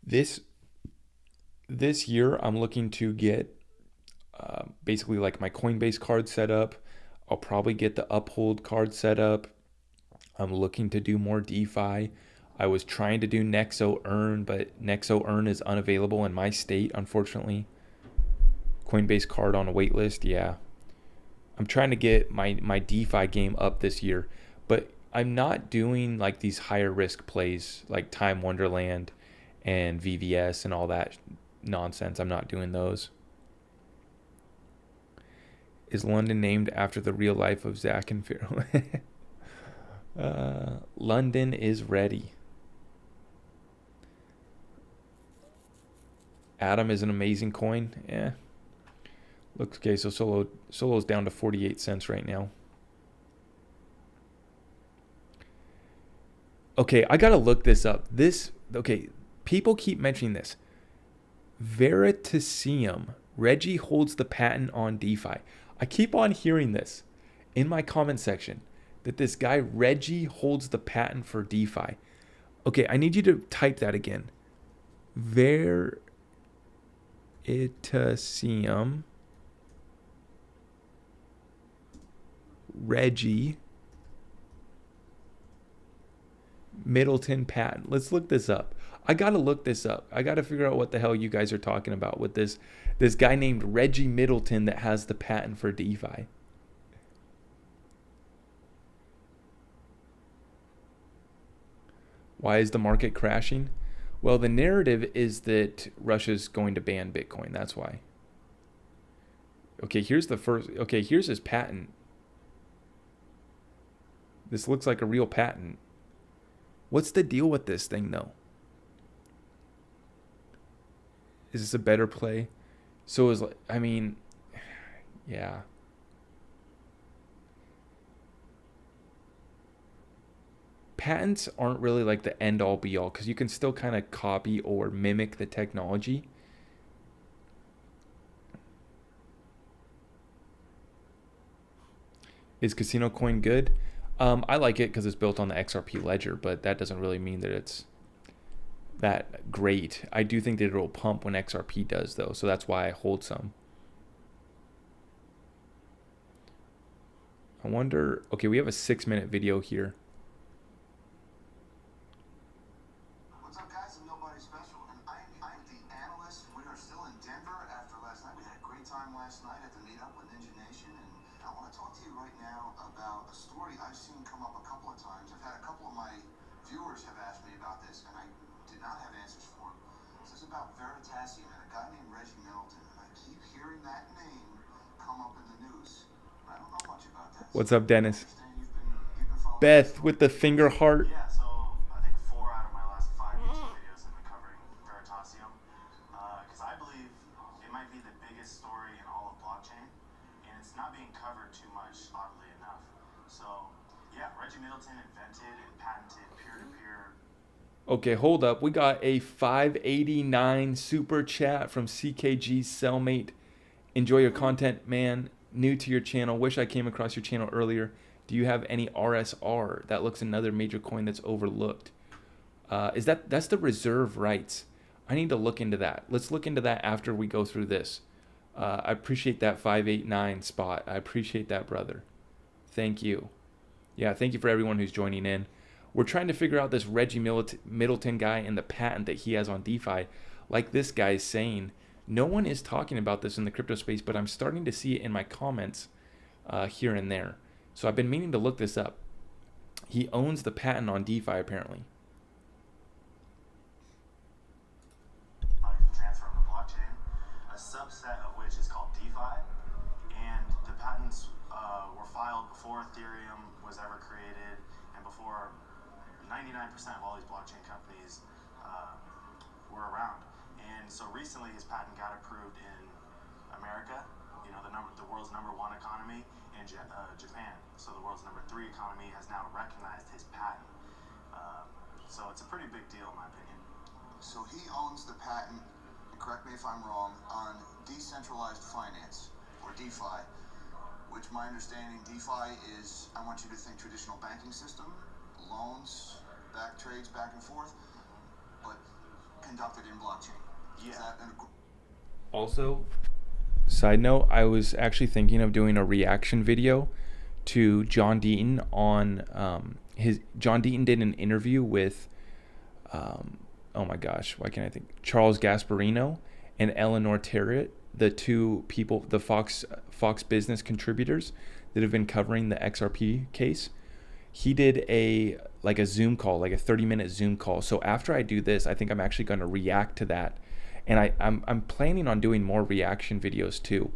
This This year, I'm looking to get basically like my Coinbase card set up. I'll probably get the Uphold card set up. I'm looking to do more DeFi. I was trying to do Nexo Earn, but Nexo Earn is unavailable in my state, unfortunately. Coinbase card on a wait list, yeah. I'm trying to get my DeFi game up this year, but I'm not doing like these higher risk plays like Time Wonderland and VVS and all that nonsense. I'm not doing those. Is London named after the real life of Zach and Pharaoh? London is ready. Atom is an amazing coin. Yeah. Looks okay. So Solo's down to 48 cents right now. Okay, I gotta look this up. People keep mentioning this. Veritasium. Reggie holds the patent on DeFi. I keep on hearing this in my comment section that this guy Reggie holds the patent for DeFi. Okay, I need you to type that again. Veritasium. Reggie Middleton patent. Let's look this up. I gotta look this up. I gotta figure out what the hell you guys are talking about with this guy named Reggie Middleton that has the patent for DeFi. Why is the market crashing? Well, the narrative is that Russia's going to ban Bitcoin. That's why. Okay, here's his patent. This looks like a real patent. What's the deal with this thing, though? Is this a better play? So is, I mean, yeah. Patents aren't really like the end all be all because you can still kind of copy or mimic the technology. Is Casino Coin good? I like it because it's built on the XRP ledger, but that doesn't really mean that it's that great. I do think that it'll pump when XRP does, though, so that's why I hold some. I wonder... Okay, we have a 6-minute video here. What's up, guys? I'm Nobody Special, and I'm the analyst. We are still in Denver after last night. We had a great time last night at the meetup with Ninja Nation, and I want to talk to you right now about a story I've seen come up a couple of times. I've had a couple of my viewers have asked me about this, and I did not have answers for them. This is about Veritasium and a guy named Reggie Middleton, and I keep hearing that name come up in the news. But I don't know much about that. What's up, Dennis? Beth with the finger heart. Yeah, so I think 4 out of my last 5 YouTube videos have been covering Veritasium, because I believe it might be the biggest story in all of blockchain, and it's not being covered too much, oddly enough. So, yeah, Reggie Middleton invented and patented peer-to-peer. Okay, hold up. We got a 589 super chat from CKG's cellmate. Enjoy your content, man. New to your channel. Wish I came across your channel earlier. Do you have any RSR? That looks another major coin that's overlooked. That's the reserve rights. I need to look into that. Let's look into that after we go through this. I appreciate that 589 spot. I appreciate that, brother. Thank you. Yeah, thank you for everyone who's joining in. We're trying to figure out this Reggie Middleton guy and the patent that he has on DeFi. Like this guy's saying, no one is talking about this in the crypto space, but I'm starting to see it in my comments here and there. So I've been meaning to look this up. He owns the patent on DeFi, apparently. Money to transfer on the blockchain, a subset of which is called DeFi, and the patents were filed before Ethereum was ever created and before 99% of all these blockchain companies were around. And so recently his patent got approved in America, you know, the world's #1 economy, and Japan. So the world's #3 economy has now recognized his patent. So it's a pretty big deal in my opinion. So he owns the patent, correct me if I'm wrong, on decentralized finance, or DeFi, which my understanding, DeFi is, I want you to think traditional banking system, loans, back trades back and forth, but conducted in blockchain. Yeah. Also, side note, I was actually thinking of doing a reaction video to John Deaton on John Deaton did an interview with oh my gosh, why can't I think? Charles Gasparino and Eleanor Terrett, the two people, the Fox Business contributors that have been covering the XRP case. He did a Zoom call, like a 30-minute Zoom call. So after I do this, I think I'm actually going to react to that, and I'm planning on doing more reaction videos too.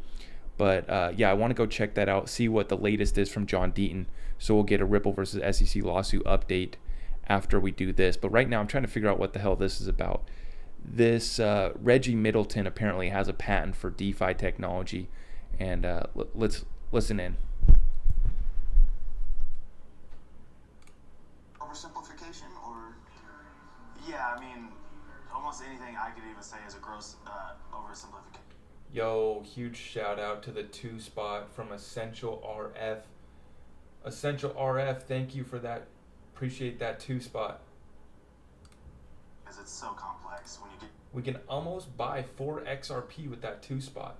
But yeah, I want to go check that out, see what the latest is from John Deaton. So we'll get a Ripple versus SEC lawsuit update after we do this. But right now, I'm trying to figure out what the hell this is about. This Reggie Middleton apparently has a patent for DeFi technology, and let's listen in. Oversimplification, or yeah, I mean, almost anything I could even say is a gross oversimplification. Yo, huge shout out to the 2 spot from Essential RF. Essential RF, thank you for that. Appreciate that 2 spot. Because it's so complex when you get. We can almost buy 4 XRP with that 2 spot.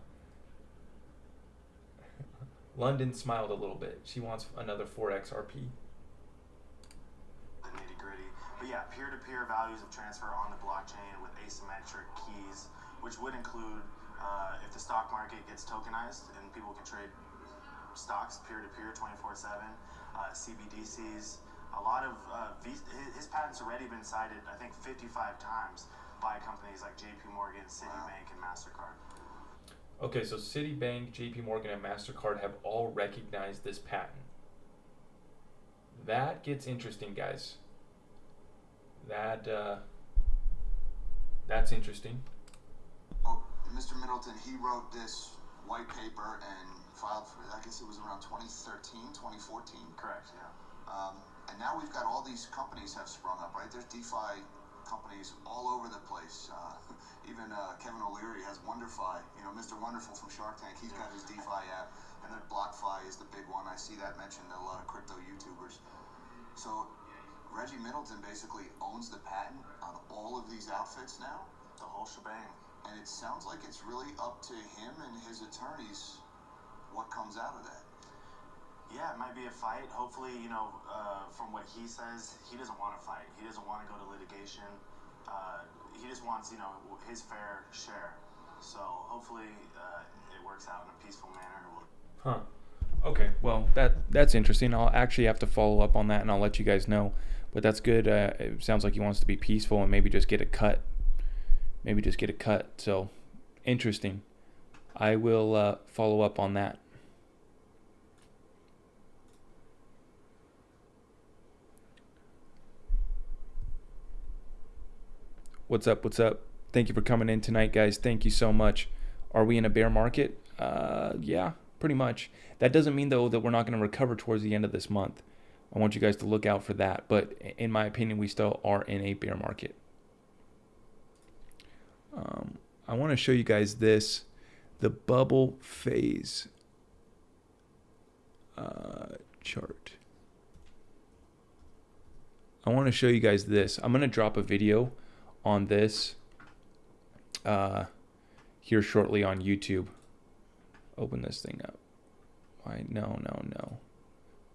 London smiled a little bit. She wants another 4 XRP. The nitty gritty. But yeah, peer-to-peer values of transfer on the blockchain with asymmetric keys, which would include if the stock market gets tokenized and people can trade stocks peer-to-peer 24/7, CBDCs. A lot of his patents already been cited, I think, 55 times by companies like JP Morgan, Citibank, and MasterCard. Okay, so Citibank, JP Morgan, and MasterCard have all recognized this patent. That gets interesting, guys. That's interesting. Oh, Mr. Middleton, he wrote this white paper and filed for, I guess it was around 2013, 2014. Correct, yeah. And now we've got all these companies have sprung up, right? There's DeFi companies all over the place. Even Kevin O'Leary has WonderFi. You know, Mr. Wonderful from Shark Tank, he's got his DeFi app. And then BlockFi is the big one. I see that mentioned in a lot of crypto YouTubers. So Reggie Middleton basically owns the patent on all of these outfits now. The whole shebang. And it sounds like it's really up to him and his attorneys what comes out of that. Yeah, it might be a fight. Hopefully, you know, from what he says, he doesn't want to fight. He doesn't want to go to litigation. He just wants, you know, his fair share. So hopefully it works out in a peaceful manner. Huh. Okay, well, that's interesting. I'll actually have to follow up on that, and I'll let you guys know. But that's good. It sounds like he wants to be peaceful and maybe just get a cut. So, interesting. I will follow up on that. What's up? Thank you for coming in tonight, guys. Thank you so much. Are we in a bear market? Yeah, pretty much. That doesn't mean, though, that we're not going to recover towards the end of this month. I want you guys to look out for that. But in my opinion, we still are in a bear market. I want to show you guys this, the bubble phase chart. I want to show you guys this. I'm going to drop a video on this here shortly on YouTube. Open this thing up. Why? No.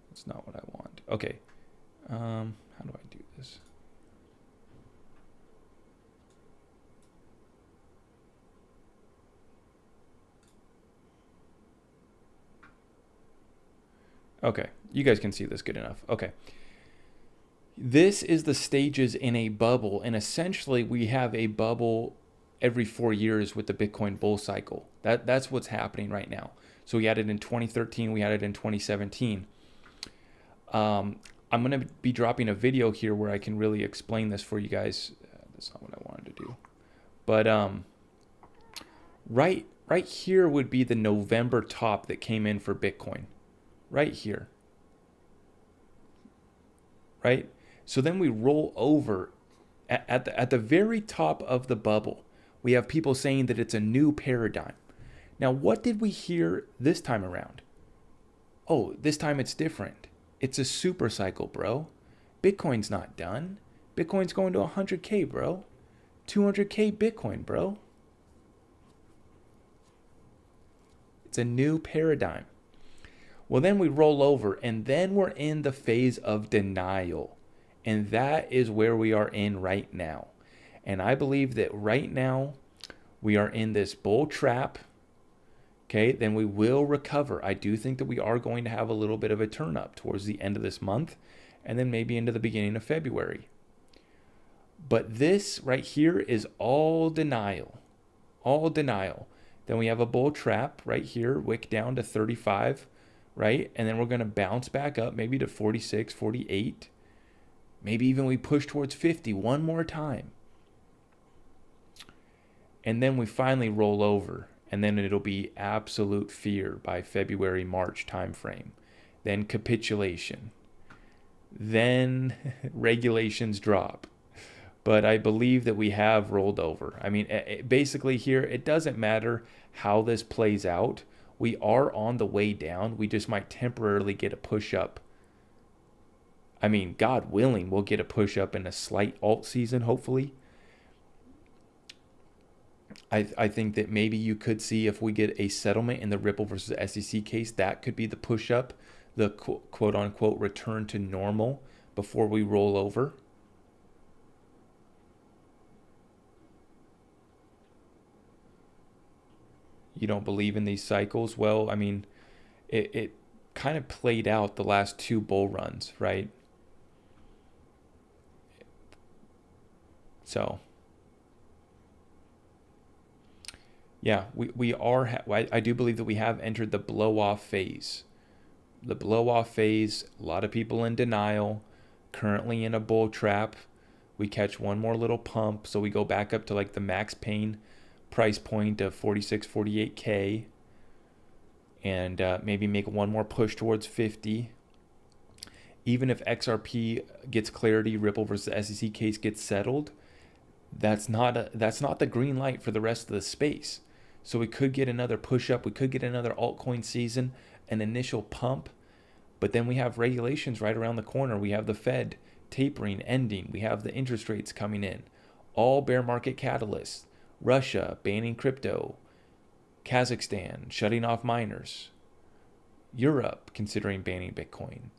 That's not what I want. Okay. How do I do this? Okay. You guys can see this good enough. Okay. This is the stages in a bubble, and essentially we have a bubble every 4 years with the Bitcoin bull cycle. That's what's happening right now. So we had it in 2013, we had it in 2017. I'm going to be dropping a video here where I can really explain this for you guys. That's not what I wanted to do. But right here would be the November top that came in for Bitcoin. Right here. Right? So then we roll over at the very top of the bubble. We have people saying that it's a new paradigm. Now, what did we hear this time around? Oh, this time it's different. It's a super cycle, bro. Bitcoin's not done. Bitcoin's going to 100K, bro. 200K Bitcoin, bro. a new paradigm. Well, then we roll over, and then we're in the phase of denial. And that is where we are in right now. And I believe that right now we are in this bull trap. Okay, then we will recover. I do think that we are going to have a little bit of a turn up towards the end of this month, and then maybe into the beginning of February. But this right here is all denial. All denial. Then we have a bull trap right here, wick down to 35, right? And then we're going to bounce back up maybe to 46, 48. Maybe even we push towards 50 one more time. And then we finally roll over. And then it'll be absolute fear by February, March timeframe. Then capitulation. Then regulations drop. But I believe that we have rolled over. I mean, basically here, it doesn't matter how this plays out. We are on the way down. We just might temporarily get a push up. I mean, God willing, we'll get a push up in a slight alt season, hopefully. I think that maybe you could see if we get a settlement in the Ripple versus SEC case, that could be the push up, the quote unquote return to normal before we roll over. You don't believe in these cycles? Well, I mean, it kind of played out the last two bull runs, right? So, yeah, we are, I do believe that we have entered the blow-off phase. The blow-off phase, a lot of people in denial, currently in a bull trap. We catch one more little pump, so we go back up to like the max pain price point of 46, 48K. And maybe make one more push towards 50. Even if XRP gets clarity, Ripple versus SEC case gets settled, that's not the green light for the rest of the space. So we could get another push up. We could get another altcoin season, an initial pump. But then we have regulations right around the corner. We have the Fed tapering, ending. We have the interest rates coming in. All bear market catalysts. Russia banning crypto. Kazakhstan shutting off miners. Europe considering banning Bitcoin.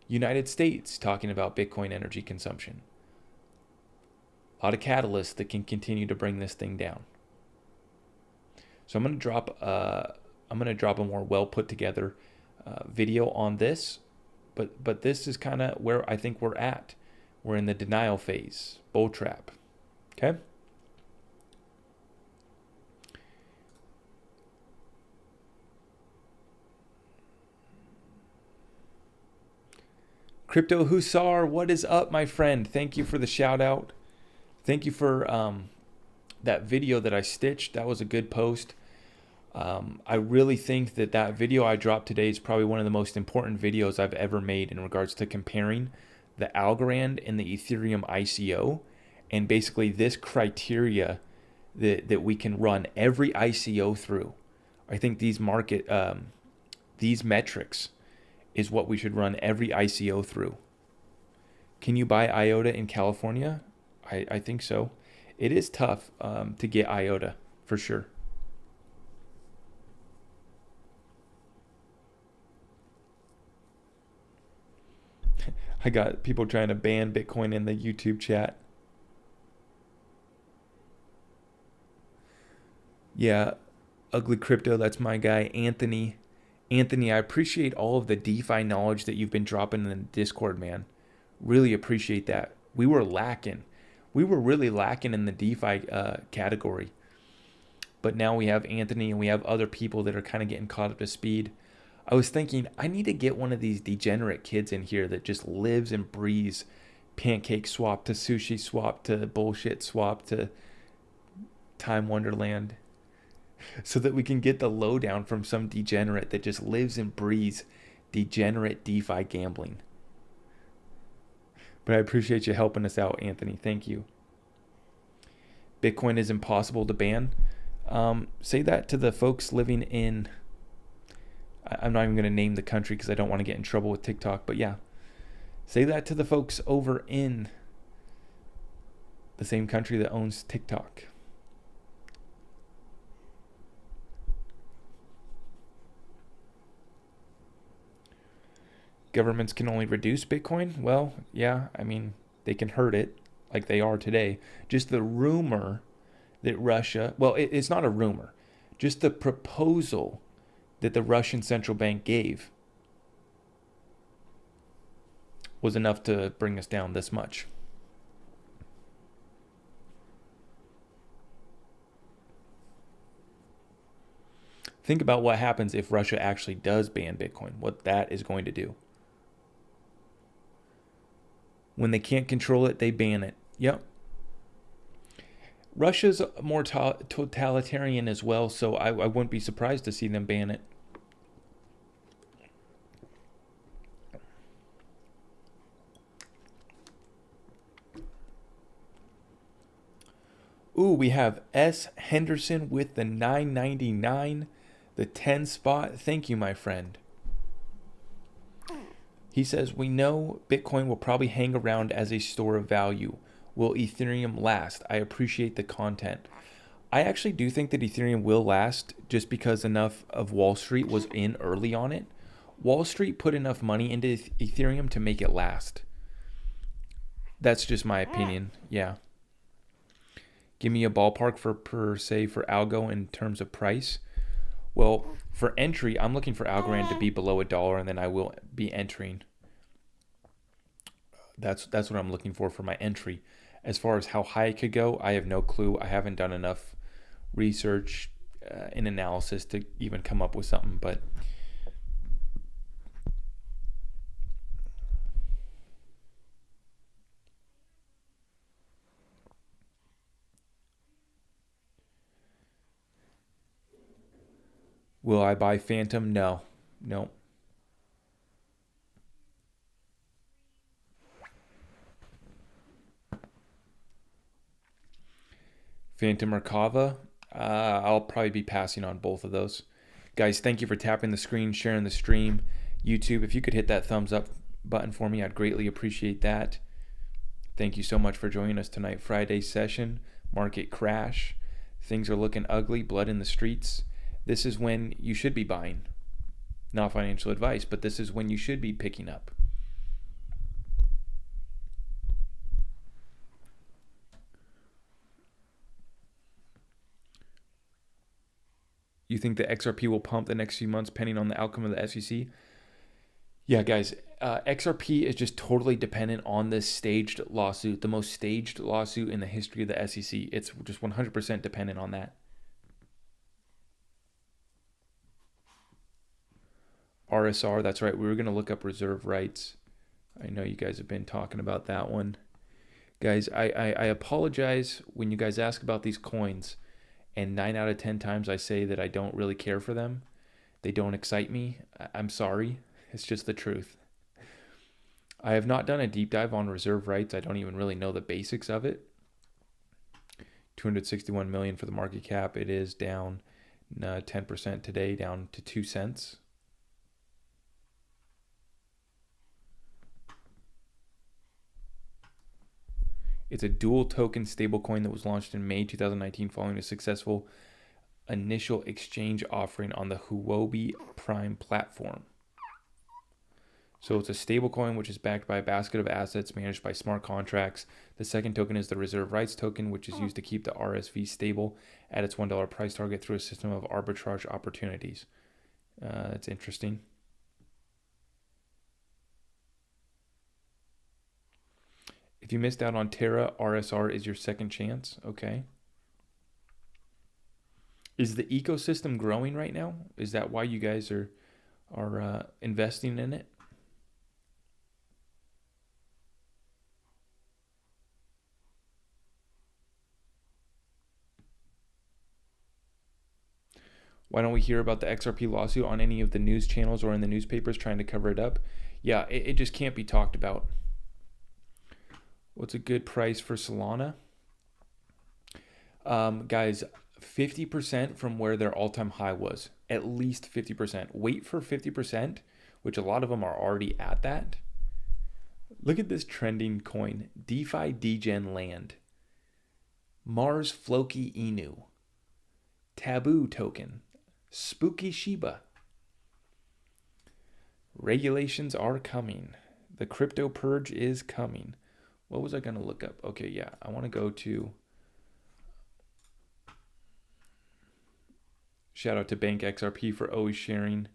United States talking about Bitcoin energy consumption. A lot of catalysts that can continue to bring this thing down. So I'm going to drop a more well put together video on this, but this is kind of where I think we're at. We're in the denial phase, bull trap. Okay. Crypto Hussar, what is up, my friend? Thank you for the shout out. Thank you for that video that I stitched. That was a good post. I really think that video I dropped today is probably one of the most important videos I've ever made in regards to comparing the Algrand and the Ethereum ICO, and basically this criteria that we can run every ICO through. I think these metrics is what we should run every ICO through. Can you buy IOTA in California? I think so. It is tough to get IOTA for sure. I got people trying to ban Bitcoin in the YouTube chat. Yeah, Ugly Crypto, that's my guy. Anthony, I appreciate all of the DeFi knowledge that you've been dropping in the Discord, man. Really appreciate that. We were really lacking in the DeFi category. But now we have Anthony and we have other people that are kind of getting caught up to speed. I was thinking, I need to get one of these degenerate kids in here that just lives and breathes pancake swap to sushi swap to bullshit swap to Time Wonderland, so that we can get the lowdown from some degenerate that just lives and breathes degenerate DeFi gambling. But I appreciate you helping us out, Anthony. Thank you. Bitcoin is impossible to ban. Say that to the folks living in... I'm not even going to name the country because I don't want to get in trouble with TikTok. But yeah, say that to the folks over in the same country that owns TikTok. Governments can only reduce Bitcoin. Well, yeah, I mean, they can hurt it like they are today. Just the rumor that Russia, well, it's not a rumor, just the proposal that the Russian central bank gave was enough to bring us down this much. Think about what happens if Russia actually does ban Bitcoin, what that is going to do. When they can't control it, they ban it. Yep. Russia's more totalitarian as well, so I wouldn't be surprised to see them ban it. Ooh, we have S. Henderson with the 9.99, the 10 spot. Thank you, my friend. He says, we know Bitcoin will probably hang around as a store of value. Will Ethereum last? I appreciate the content. I actually do think that Ethereum will last just because enough of Wall Street was in early on it. Wall Street put enough money into Ethereum to make it last. That's just my opinion. Yeah. Give me a ballpark for Algo in terms of price. Well, for entry, I'm looking for Algrand to be below $1, and then I will be entering. That's what I'm looking for my entry. As far as how high it could go, I have no clue. I haven't done enough research and analysis to even come up with something, but will I buy Phantom? No. Phantom or Kava? I'll probably be passing on both of those. Guys, thank you for tapping the screen, sharing the stream. YouTube, if you could hit that thumbs up button for me, I'd greatly appreciate that. Thank you so much for joining us tonight. Friday session, market crash. Things are looking ugly, blood in the streets. This is when you should be buying. Not financial advice, but this is when you should be picking up. You think the XRP will pump the next few months pending on the outcome of the SEC? Yeah, guys, XRP is just totally dependent on this staged lawsuit, the most staged lawsuit in the history of the SEC. It's just 100% dependent on that. RSR, that's right. We were going to look up reserve rights. I know you guys have been talking about that one. Guys, I apologize when you guys ask about these coins, and 9 out of 10 times I say that I don't really care for them. They don't excite me. I'm sorry. It's just the truth. I have not done a deep dive on reserve rights. I don't even really know the basics of it. 261 million for the market cap. It is down 10% today, down to 2 cents. It's a dual token stablecoin that was launched in May 2019 following a successful initial exchange offering on the Huobi Prime platform. So it's a stablecoin which is backed by a basket of assets managed by smart contracts. The second token is the reserve rights token, which is used to keep the RSV stable at its $1 price target through a system of arbitrage opportunities. That's interesting. If you missed out on Terra, RSR is your second chance. Okay. Is the ecosystem growing right now? Is that why you guys are investing in it? Why don't we hear about the XRP lawsuit on any of the news channels or in the newspapers trying to cover it up? Yeah, it just can't be talked about. What's a good price for Solana? Guys, 50% from where their all-time high was. At least 50%. Wait for 50%, which a lot of them are already at that. Look at this trending coin. DeFi Degen Land. Mars Floki Inu. Taboo token. Spooky Shiba. Regulations are coming. The crypto purge is coming. What was I going to look up? Okay, yeah. I want to go to... Shout out to Bank XRP for always sharing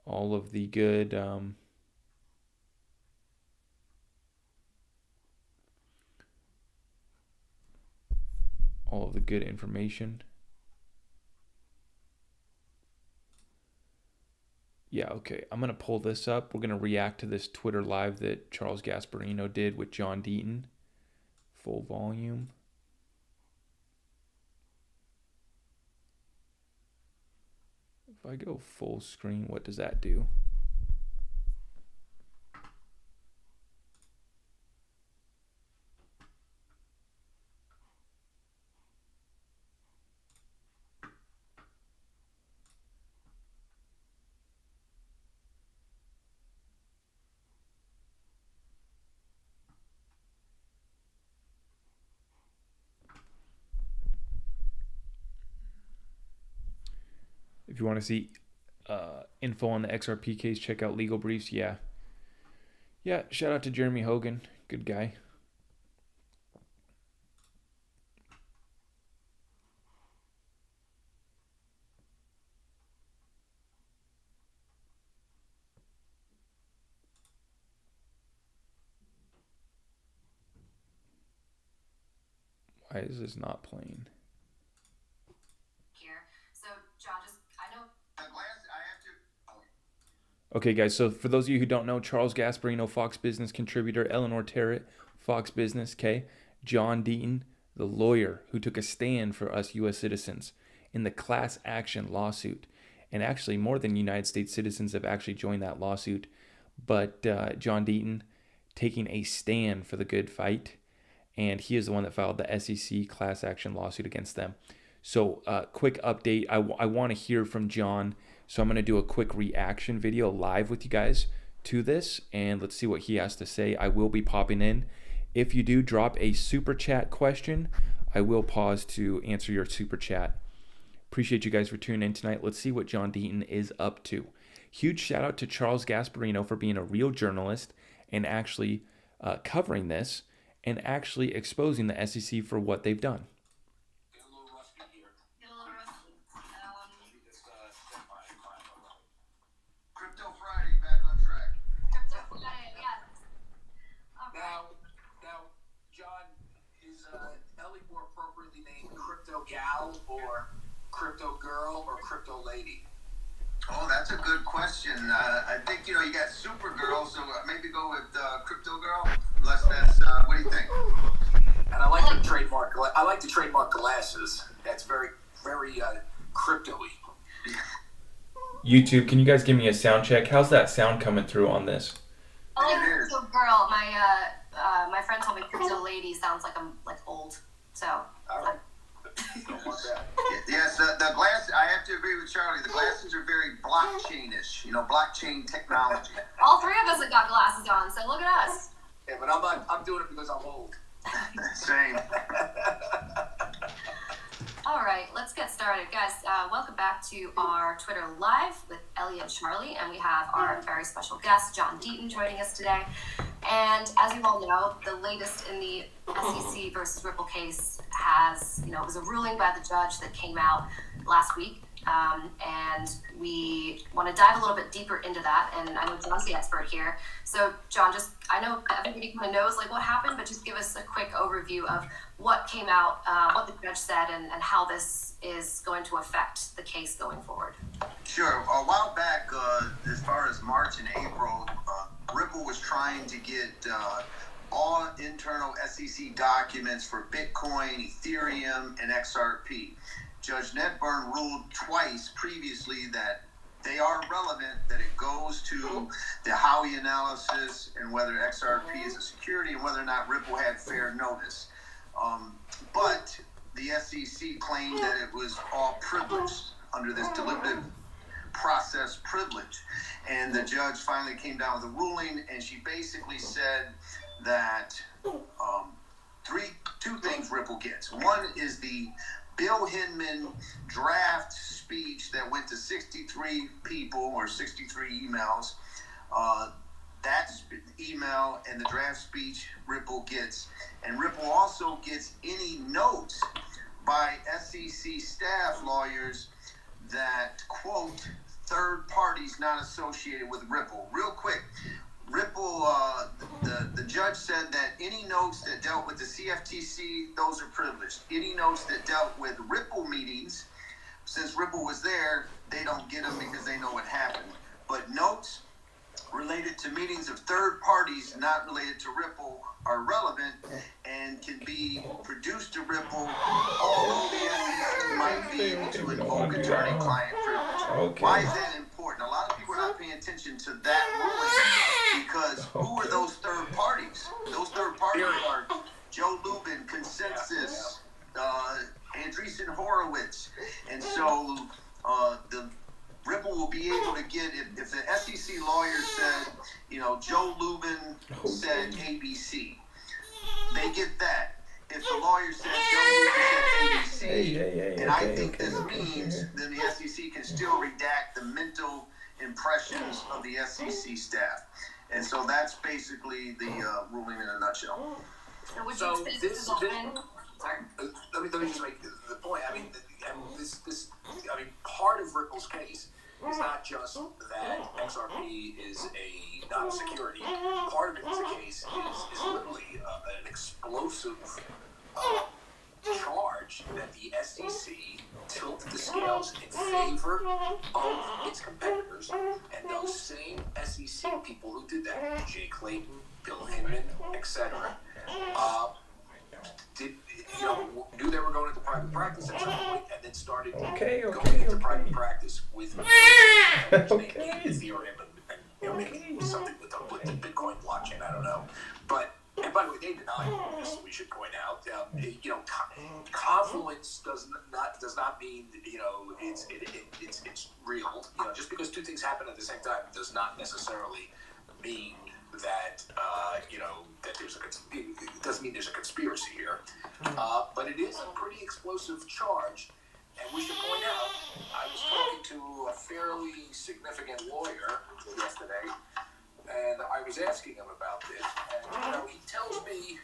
all of the good... all of the good information. Yeah, okay. I'm going to pull this up. We're going to react to this Twitter live that Charles Gasparino did with John Deaton. Full volume. If I go full screen, what does that do? If you want to see info on the XRP case, check out Legal Briefs. Yeah, shout out to Jeremy Hogan. Good guy. Why is this not playing? Here. So, John, just, I know. Okay, guys, so for those of you who don't know, Charles Gasparino, Fox Business contributor, Eleanor Terrett, Fox Business, John Deaton, the lawyer who took a stand for us U.S. citizens in the class action lawsuit. And actually, more than United States citizens have actually joined that lawsuit. But John Deaton taking a stand for the good fight. And he is the one that filed the SEC class action lawsuit against them. So quick update. I want to hear from John. So I'm going to do a quick reaction video live with you guys to this. And let's see what he has to say. I will be popping in. If you do drop a super chat question, I will pause to answer your super chat. Appreciate you guys for tuning in tonight. Let's see what John Deaton is up to. Huge shout out to Charles Gasparino for being a real journalist and actually covering this and actually exposing the SEC for what they've done. Crypto Friday, back on track. Crypto Friday, yes. Now, John, is Ellie more appropriately named Crypto Gal or Crypto Girl or Crypto Lady? Oh, that's a good question. I think, you got Supergirl, so maybe go with Crypto Girl, unless that's, what do you think? And I like to trademark glasses. That's very, very crypto-y. YouTube, can you guys give me a sound check? How's that sound coming through on this? I like Crypto Girl. My friend told me Crypto Lady sounds like I'm old. So. All right. Don't want that. Yes, the glass. I have to agree with Charlie. The glasses are very blockchain-ish. Blockchain technology. All three of us have got glasses on, so look at us. Yeah, but I'm doing it because I'm old. Same. All right, let's get started. Guys, welcome back to our Twitter Live with Ellie and Charlie, and we have our very special guest, John Deaton, joining us today. And as you all know, the latest in the SEC versus Ripple case has, it was a ruling by the judge that came out last week. And we want to dive a little bit deeper into that. And I know John's the expert here. So John, I know everybody kind of knows what happened, but just give us a quick overview of what came out, what the judge said, and how this is going to affect the case going forward. Sure. A while back, as far as March and April, Ripple was trying to get all internal SEC documents for Bitcoin, Ethereum, and XRP. Judge Nedburn ruled twice previously that they are relevant, that it goes to the Howey analysis and whether XRP is a security and whether or not Ripple had fair notice. But the SEC claimed that it was all privileged under this deliberative process privilege. And the judge finally came down with a ruling, and she basically said that two things Ripple gets. One is the Bill Hinman draft speech that went to 63 people or 63 emails That's email and the draft speech Ripple gets. And Ripple also gets any notes by SEC staff lawyers that quote third parties not associated with Ripple. Real quick, Ripple, the judge said that any notes that dealt with the CFTC, those are privileged. Any notes that dealt with Ripple meetings, since Ripple was there, they don't get them because they know what happened. But notes related to meetings of third parties not related to Ripple are relevant and can be produced to Ripple, although the SEC might be able to invoke attorney-client privilege. Why is that important? A lot of people are not paying attention to that ruling because who are those third parties? Those third parties are Joe Lubin, Consensus, Andreessen Horowitz, and so the Ripple will be able to get, if the SEC lawyer said, Joe Lubin said ABC, they get that. If the lawyer said Joe Lubin said ABC, and I think this means then the SEC can still redact the mental impressions of the SEC staff. And so that's basically the ruling in a nutshell. So would So you say this- is open? Sorry. Let me just make the point. I mean, part of Ripple's case is not just that XRP is not a security. Part of its case is literally an explosive charge that the SEC tilted the scales in favor of its competitors, and those same SEC people who did that, Jay Clayton, Bill Hinman, etc., knew they were going into private practice at some point, and then started going into private practice with Ethereum and maybe something with the Bitcoin blockchain. I don't know, but. And by the way, they denied this. We should point out, confluence does not mean it's real. Just because two things happen at the same time does not necessarily mean that that there's it doesn't mean there's a conspiracy here. But it is a pretty explosive charge, and we should point out I was talking to a fairly significant lawyer yesterday. And I was asking him about this, and he tells me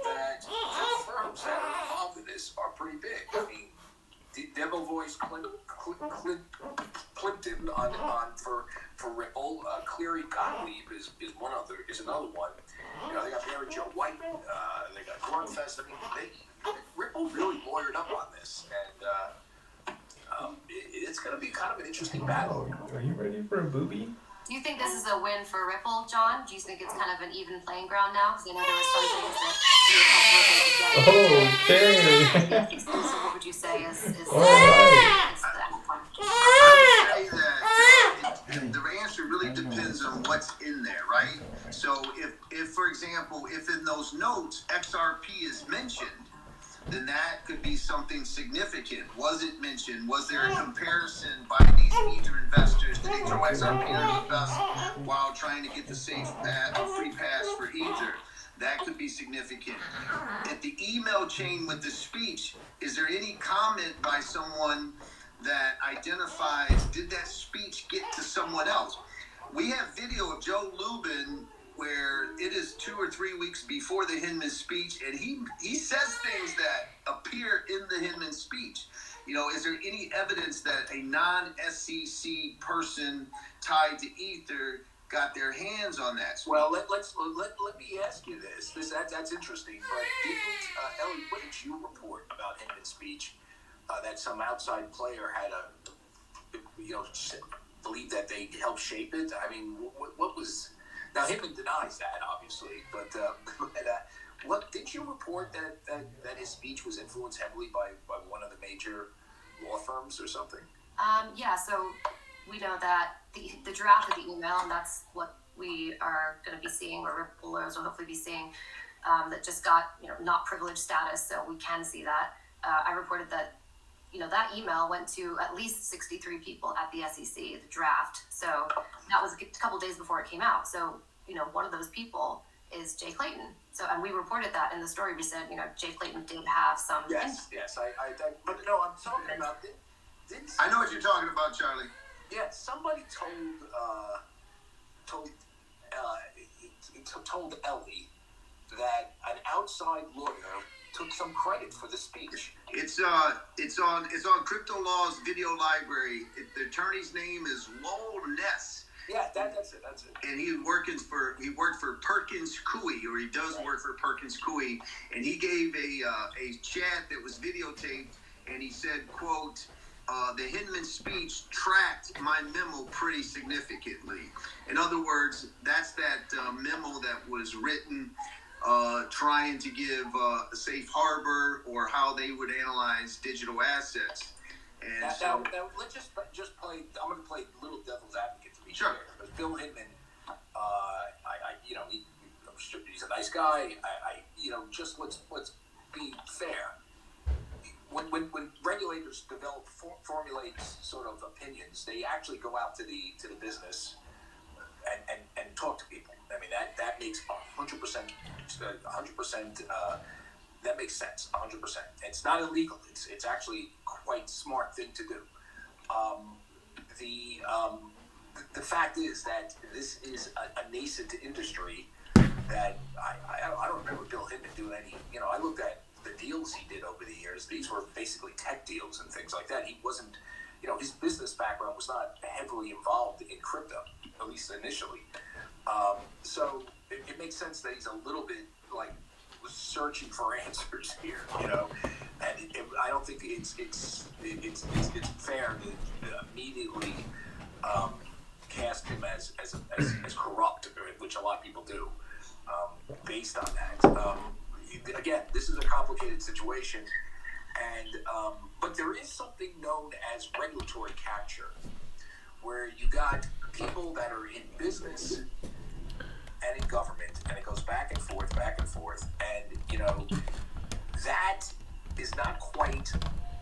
that the firms that are involved in this are pretty big. I mean, Debevoise Plimpton on for Ripple, Cleary Gottlieb is another one. They got Mary Jo White, they got Gornfest. I mean, Ripple really lawyered up on this, and it's going to be kind of an interesting battle. Are you ready for a booby? Do you think this is a win for Ripple, John? Do you think it's kind of an even playing ground now? Because I know there were some things that you were comfortable with. So what would you say is All right. that one? I would say that the answer really depends on what's in there, right? So if for example, if in those notes XRP is mentioned, then that could be something significant. Was it mentioned? Was there a comparison by these Ether investors? Did they throw XRP underneath us while trying to get the free pass for Ether? That could be significant. At the email chain with the speech, is there any comment by someone that identifies, did that speech get to someone else? We have video of Joe Lubin where it is 2 or 3 weeks before the Hinman speech, and he says things that appear in the Hinman speech. Is there any evidence that a non-SEC person tied to Ether got their hands on that speech? Well, let me ask you this. That's interesting. But didn't Ellie? What did you report about Hinman's speech? That some outside player had believed that they helped shape it. I mean, what was? Now, Hinman denies that, obviously, but what did you report that his speech was influenced heavily by one of the major law firms or something? Yeah, so we know that the draft of the email, and that's what we are going to be seeing, or Ripple lawyers will hopefully be seeing, that just got not privileged status, so we can see that. I reported that that email went to at least 63 people at the SEC, the draft. So that was a couple days before it came out. So, one of those people is Jay Clayton. So, and we reported that in the story. We said, Jay Clayton did have some. Yes. But no, I'm talking about. I know what you're talking about, Charlie. Yeah, somebody told told Ellie that an outside lawyer took some credit for the speech. It's on Crypto Law's video library. The attorney's name is Lowell Ness. Yeah, that's it. And he worked for Perkins Coie, or he does work for Perkins Coie, and he gave a chat that was videotaped, and he said, quote, the Hinman speech tracked my memo pretty significantly. In other words, that's that memo that was written trying to give a safe harbor or how they would analyze digital assets. And now let's just play. I'm going to play little devil's advocate to be sure. Fair, because Bill Hinman, he's a nice guy. Just let's be fair. When regulators formulate sort of opinions, they actually go out to the business and talk to people. I mean that makes 100%. That makes sense. 100%. It's not illegal. It's actually quite smart thing to do. The fact is that this is a nascent industry that I don't remember Bill Hinman doing any. I looked at the deals he did over the years. These were basically tech deals and things like that. He wasn't, his business background was not heavily involved in crypto, at least initially. So it makes sense that he's a little bit like searching for answers here, and I don't think it's fair to immediately cast him as corrupt, which a lot of people do, based on that. Again, this is a complicated situation, and but there is something known as regulatory capture, where you got people that are in business and in government, and it goes back and forth, and that is not quite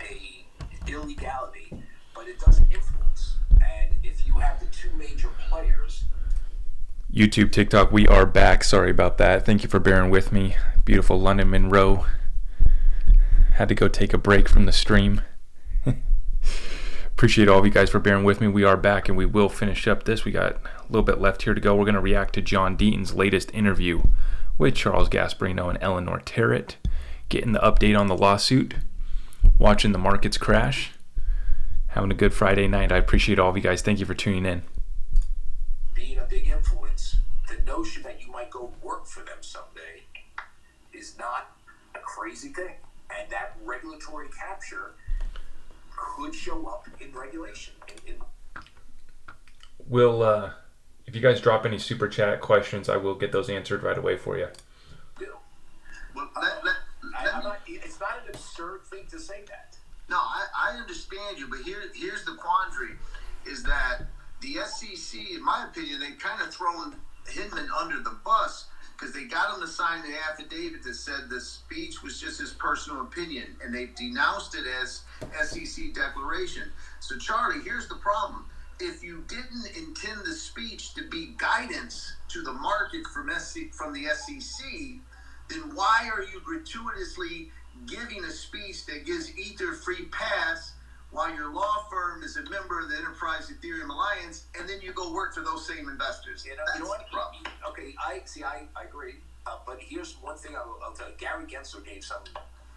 a illegality, but it does influence. And if you have the two major players, YouTube, TikTok, we are back. Sorry about that. Thank you for bearing with me. Beautiful London Monroe. Had to go take a break from the stream. Appreciate all of you guys for bearing with me. We are back, and we will finish up this. We got a little bit left here to go. We're going to react to John Deaton's latest interview with Charles Gasparino and Eleanor Terrett, getting the update on the lawsuit, watching the markets crash, having a good Friday night. I appreciate all of you guys. Thank you for tuning in. Being a big influence, the notion that you might go work for them someday is not a crazy thing. And that regulatory capture could show up in regulation. We'll, if you guys drop any super chat questions, I will get those answered right away for you. Well, it's not an absurd thing to say that. No, I understand you, but here's the quandary, is that the SEC, in my opinion, they've kind of thrown Hinman under the bus because they got him to sign the affidavit that said the speech was just his personal opinion, and they've denounced it as SEC declaration. So, Charlie, here's the problem. If you didn't intend the speech to be guidance to the market from the SEC, then why are you gratuitously giving a speech that gives Ether free pass while your law firm is a member of the Enterprise Ethereum Alliance, and then you go work for those same investors? You know what? Problem. Okay, I agree. But here's one thing I'll tell you. Gary Gensler gave some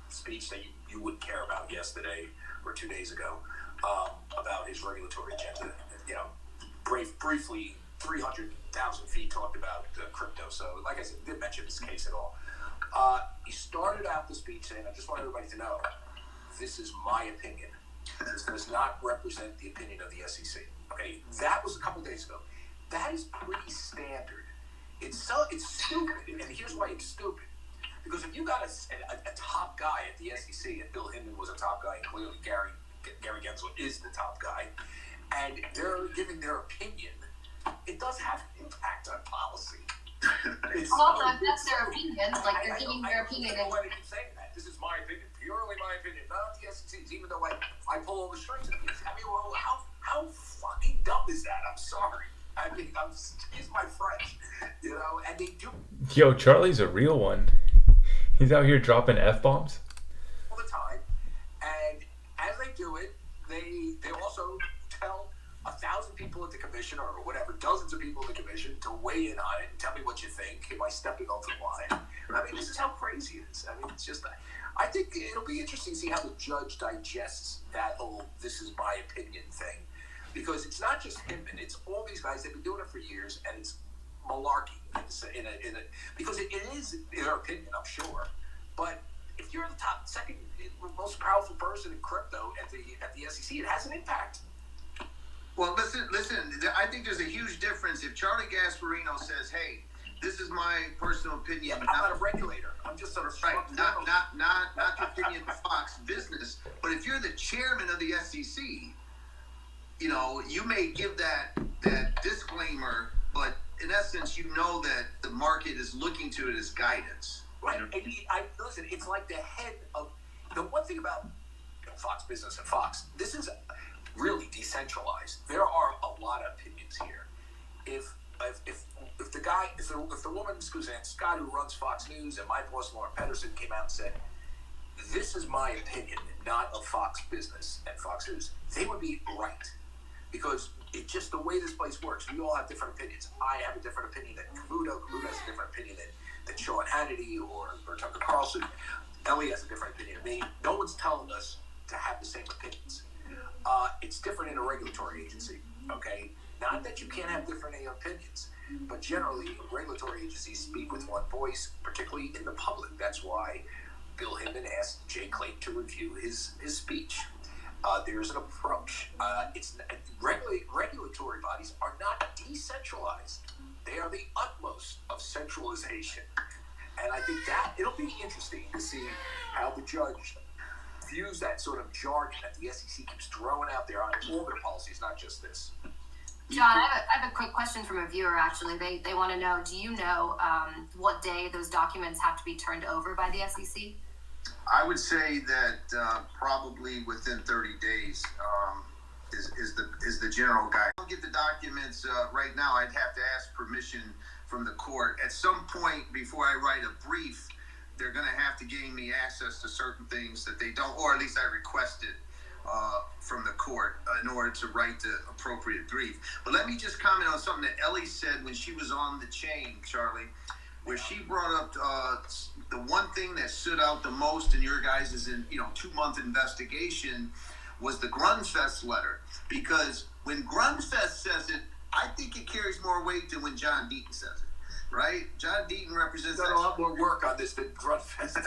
speech that you wouldn't care about yesterday or 2 days ago about his regulatory agenda. Briefly, 300,000 feet talked about crypto. So, like I said, didn't mention this case at all. He started out the speech saying, I just want everybody to know, this is my opinion. This does not represent the opinion of the SEC. Okay, that was a couple days ago. That is pretty standard. It's stupid, and here's why it's stupid. Because if you got a top guy at the SEC, and Bill Hinman was a top guy, and clearly Gary Gensler is the top guy, and they're giving their opinion, it does have an impact on policy. Well, that's their opinion. Like, they're giving their opinion. I don't know why they keep saying that. This is my opinion, purely my opinion, not the SEC's, even though I pull all the strings. I mean, well, how fucking dumb is that? I'm sorry. I mean, excuse my French, and they do Yo, Charlie's a real one. He's out here dropping F-bombs. all the time, and as they do it, they also tell 1,000 people at the commission or whatever, dozens of people at the commission to weigh in on it and tell me what you think. Am I stepping over the line? I mean, this is how crazy it is. I mean, it's just, I think it'll be interesting to see how the judge digests that whole "this is my opinion" thing, because it's not just him, and it's all these guys. They've been doing it for years, and it's malarkey because it is their opinion, I'm sure. But if you're the second most powerful person in crypto at the SEC, it has an impact. Well, listen. I think there's a huge difference if Charlie Gasparino says, "Hey, this is my personal opinion." Yeah, I'm not a regulator. I'm just sort of right. Not the opinion of Fox Business. But if you're the chairman of the SEC, you may give that disclaimer, but in essence, you know that the market is looking to it as guidance. Right. And listen, it's like the head of the one thing about Fox Business and Fox. This is really decentralized. There are a lot of opinions here. If the woman Suzanne Scott, who runs Fox News, and my boss Lauren Pedersen came out and said, "This is my opinion, not of Fox Business and Fox News," they would be right, because it's just the way this place works. We all have different opinions. I have a different opinion than Cavuto. Cavuto has a different opinion than Sean Hannity or Tucker Carlson. Ellie has a different opinion than me. No one's telling us to have the same opinions. It's different in a regulatory agency, okay? Not that you can't have different opinions, but generally regulatory agencies speak with one voice, particularly in the public. That's why Bill Hinman asked Jay Clayton to review his speech. There's an approach. Regulatory bodies are not decentralized. They are the utmost of centralization. And I think that it'll be interesting to see how the judge views that sort of jargon that the SEC keeps throwing out there on all their policies, not just this. John, I have a quick question from a viewer, actually. They want to know, do you know what day those documents have to be turned over by the SEC? I would say that probably within 30 days is the general guide. I don't get the documents right now. I'd have to ask permission from the court. At some point before I write a brief, they're going to have to gain me access to certain things that they don't, or at least I requested from the court in order to write the appropriate brief. But let me just comment on something that Ellie said when she was on the chain, Charlie, where she brought up the one thing that stood out the most in your guys' 2-month investigation was the Grunfest letter. Because when Grunfest says it, I think it carries more weight than when John Deaton says it. Right? John Deaton represents done a lot more work on this than Grunfest.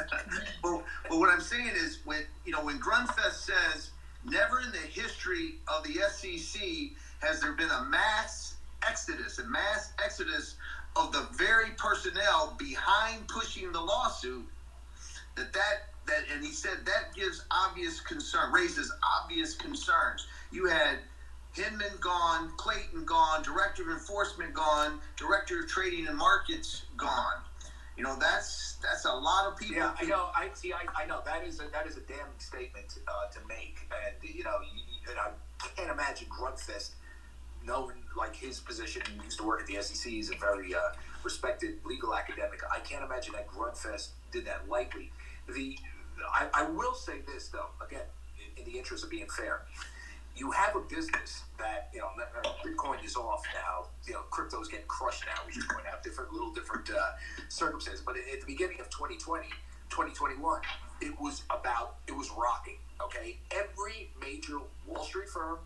But what I'm saying is when Grunfest says never in the history of the SEC has there been a mass exodus of the very personnel behind pushing the lawsuit, and he said that raises obvious concerns. You had Hinman gone, Clayton gone, Director of Enforcement gone, Director of Trading and Markets gone. That's a lot of people. Yeah, I know. I know that is a damning statement to make, and and I can't imagine Grunfest, knowing like his position. He used to work at the SEC. He's a very respected legal academic. I can't imagine that Grunfest did that lightly. I will say this though, again, in the interest of being fair. You have a business that, Bitcoin is off now, crypto's getting crushed now, we should point out different circumstances. But at the beginning of 2020, 2021, it was rocking, okay? Every major Wall Street firm,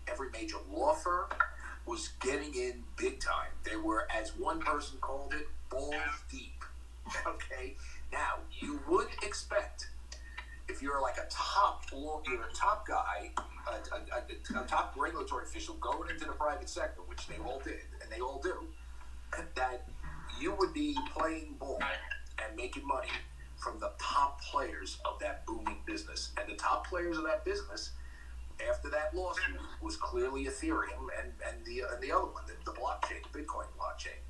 every major law firm was getting in big time. They were, as one person called it, balls deep, okay? Now, you would expect, if you're like a top guy, a top regulatory official going into the private sector, which they all did, and they all do, that you would be playing ball and making money from the top players of that booming business. And the top players of that business, after that lawsuit, was clearly Ethereum and the other one, the blockchain, the Bitcoin blockchain.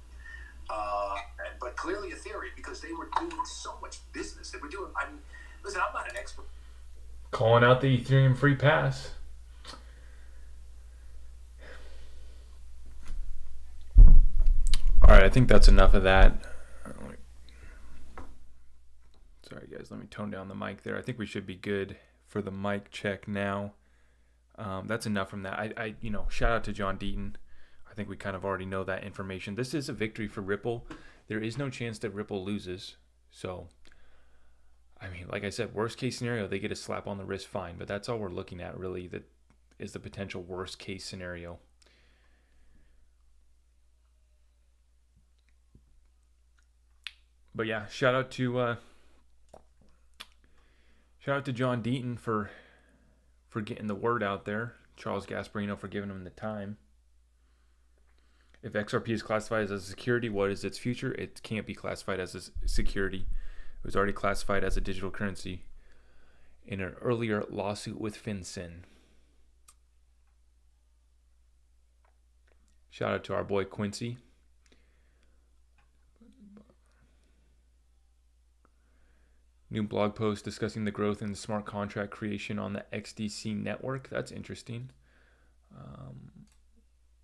But clearly Ethereum, because they were doing so much business. They were doing, listen, I'm not an expert. Calling out the Ethereum free pass. All right, I think that's enough of that. Sorry, guys, let me tone down the mic there. I think we should be good for the mic check now. That's enough from that. Shout out to John Deaton. I think we kind of already know that information. This is a victory for Ripple. There is no chance that Ripple loses. So, I mean, like I said, worst case scenario, they get a slap on the wrist, fine. But that's all we're looking at, really. That is the potential worst case scenario. But yeah, shout out to John Deaton for getting the word out there. Charles Gasparino for giving him the time. If XRP is classified as a security, what is its future? It can't be classified as a security. It was already classified as a digital currency in an earlier lawsuit with FinCEN. Shout out to our boy Quincy. New blog post discussing the growth in smart contract creation on the XDC network. That's interesting.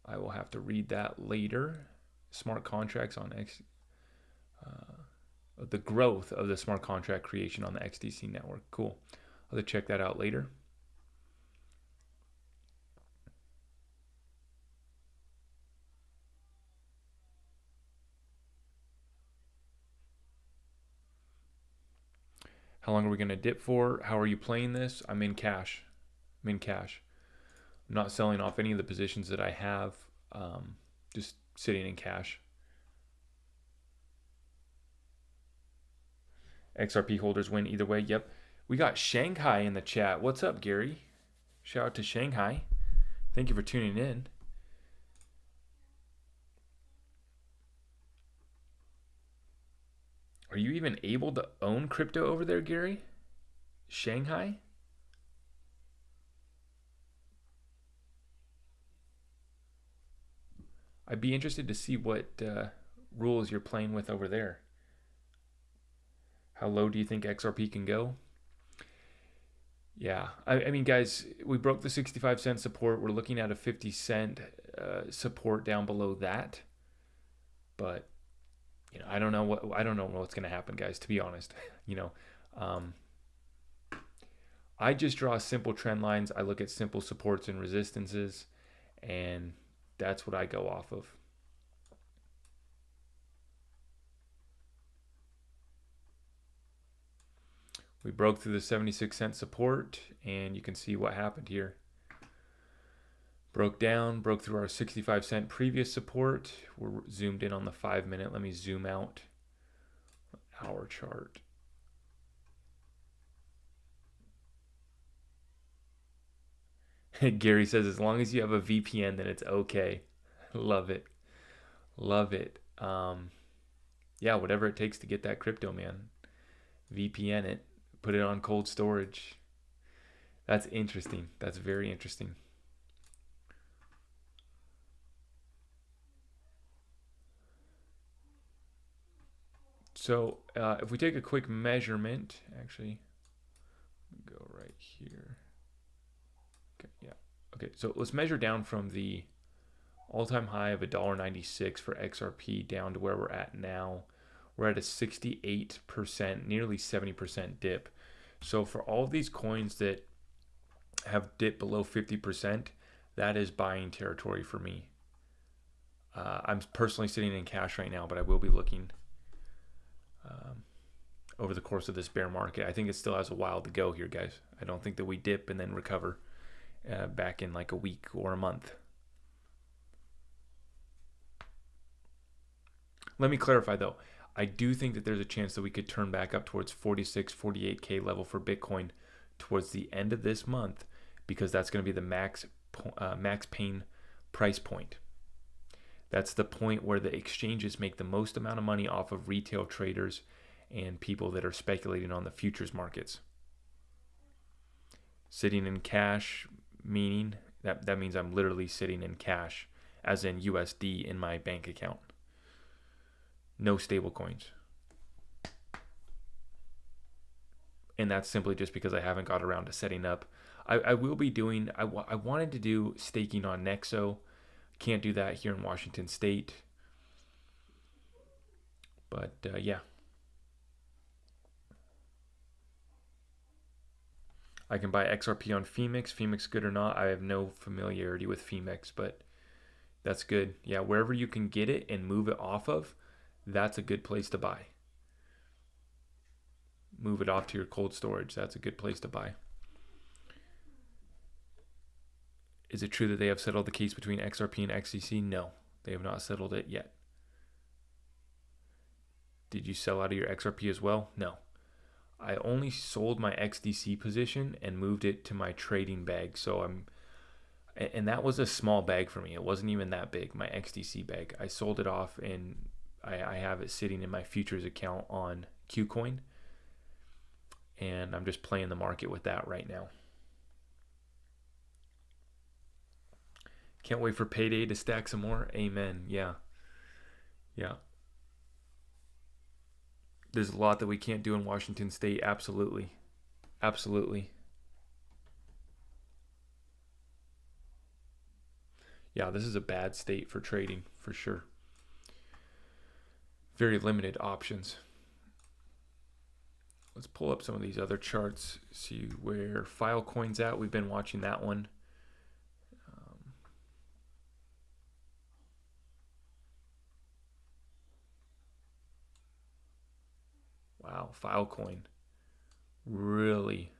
I will have to read that later. Smart contracts on the growth of the smart contract creation on the XDC network. Cool. I'll have to check that out later. How long are we going to dip for? How are you playing this? I'm in cash. I'm not selling off any of the positions that I have. Just sitting in cash. XRP holders win either way. Yep. We got Shanghai in the chat. What's up, Gary? Shout out to Shanghai. Thank you for tuning in. Are you even able to own crypto over there, Gary? Shanghai? I'd be interested to see what rules you're playing with over there. How low do you think XRP can go? Yeah, I mean, guys, we broke the 65-cent support. We're looking at a 50-cent support down below that. But I don't know what's going to happen, guys. To be honest, I just draw simple trend lines. I look at simple supports and resistances, and that's what I go off of. We broke through the 76-cent support, and you can see what happened here. Broke down, broke through our 65-cent previous support. We're zoomed in on the 5-minute. Let me zoom out our chart. Gary says, as long as you have a VPN, then it's okay. Love it. Love it. Yeah, whatever it takes to get that crypto, man. VPN it. Put it on cold storage. That's interesting. That's very interesting. So if we take a quick measurement, actually, go right here. Okay, yeah. Okay, so let's measure down from the all-time high of $1.96 for XRP down to where we're at now. We're at a 68%, nearly 70% dip. So for all of these coins that have dipped below 50%, that is buying territory for me. I'm personally sitting in cash right now, but I will be looking over the course of this bear market. I think it still has a while to go here, guys. I don't think that we dip and then recover back in like a week or a month. Let me clarify though. I do think that there's a chance that we could turn back up towards 46, 48K level for Bitcoin towards the end of this month, because that's going to be the max pain price point. That's the point where the exchanges make the most amount of money off of retail traders and people that are speculating on the futures markets. Sitting in cash, meaning that means I'm literally sitting in cash, as in USD in my bank account. No stable coins. And that's simply just because I haven't got around to setting up. I will be doing, I wanted to do staking on Nexo. Can't do that here in Washington State. But yeah. I can buy XRP on Phoenix. Phoenix good or not, I have no familiarity with Phoenix, but that's good. Yeah, wherever you can get it and move it off of, that's a good place to buy. Move it off to your cold storage. That's a good place to buy. Is it true that they have settled the case between XRP and XCC? No, they have not settled it yet. Did you sell out of your XRP as well? No. I only sold my XDC position and moved it to my trading bag. And that was a small bag for me. It wasn't even that big, my XDC bag. I sold it off and I have it sitting in my futures account on Qcoin. And I'm just playing the market with that right now. Can't wait for payday to stack some more. Amen. Yeah. There's a lot that we can't do in Washington State. Absolutely. Yeah, this is a bad state for trading, for sure. Very limited options. Let's pull up some of these other charts, see where Filecoin's at. We've been watching that one. Wow, Filecoin. Really?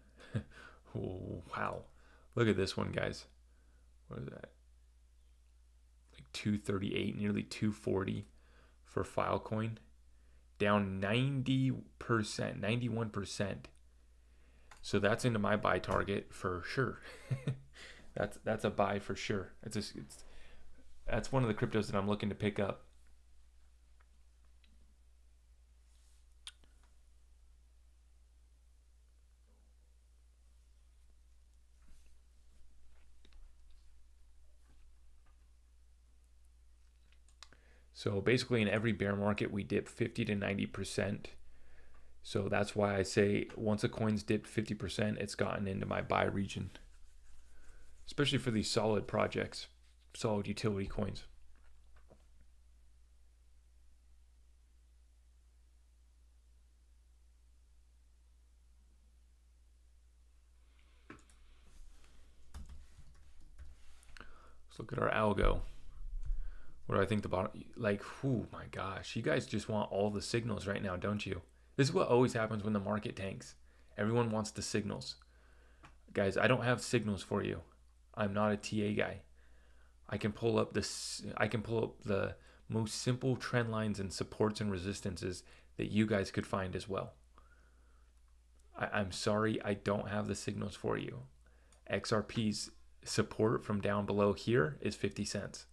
Wow. Look at this one, guys. What is that? Like 238, nearly 240 for Filecoin. Down 90%, 91%. So that's into my buy target for sure. That's a buy for sure. That's one of the cryptos that I'm looking to pick up. So basically in every bear market, we dip 50 to 90%. So that's why I say once a coin's dipped 50%, it's gotten into my buy region. Especially for these solid projects, solid utility coins. Let's look at our Algo. What do I think about, like, oh my gosh, you guys just want all the signals right now, don't you? This is what always happens when the market tanks. Everyone wants the signals. Guys, I don't have signals for you. I'm not a TA guy. I can pull up the most simple trend lines and supports and resistances that you guys could find as well. I'm sorry, I don't have the signals for you. XRP's support from down below here is 50 cents.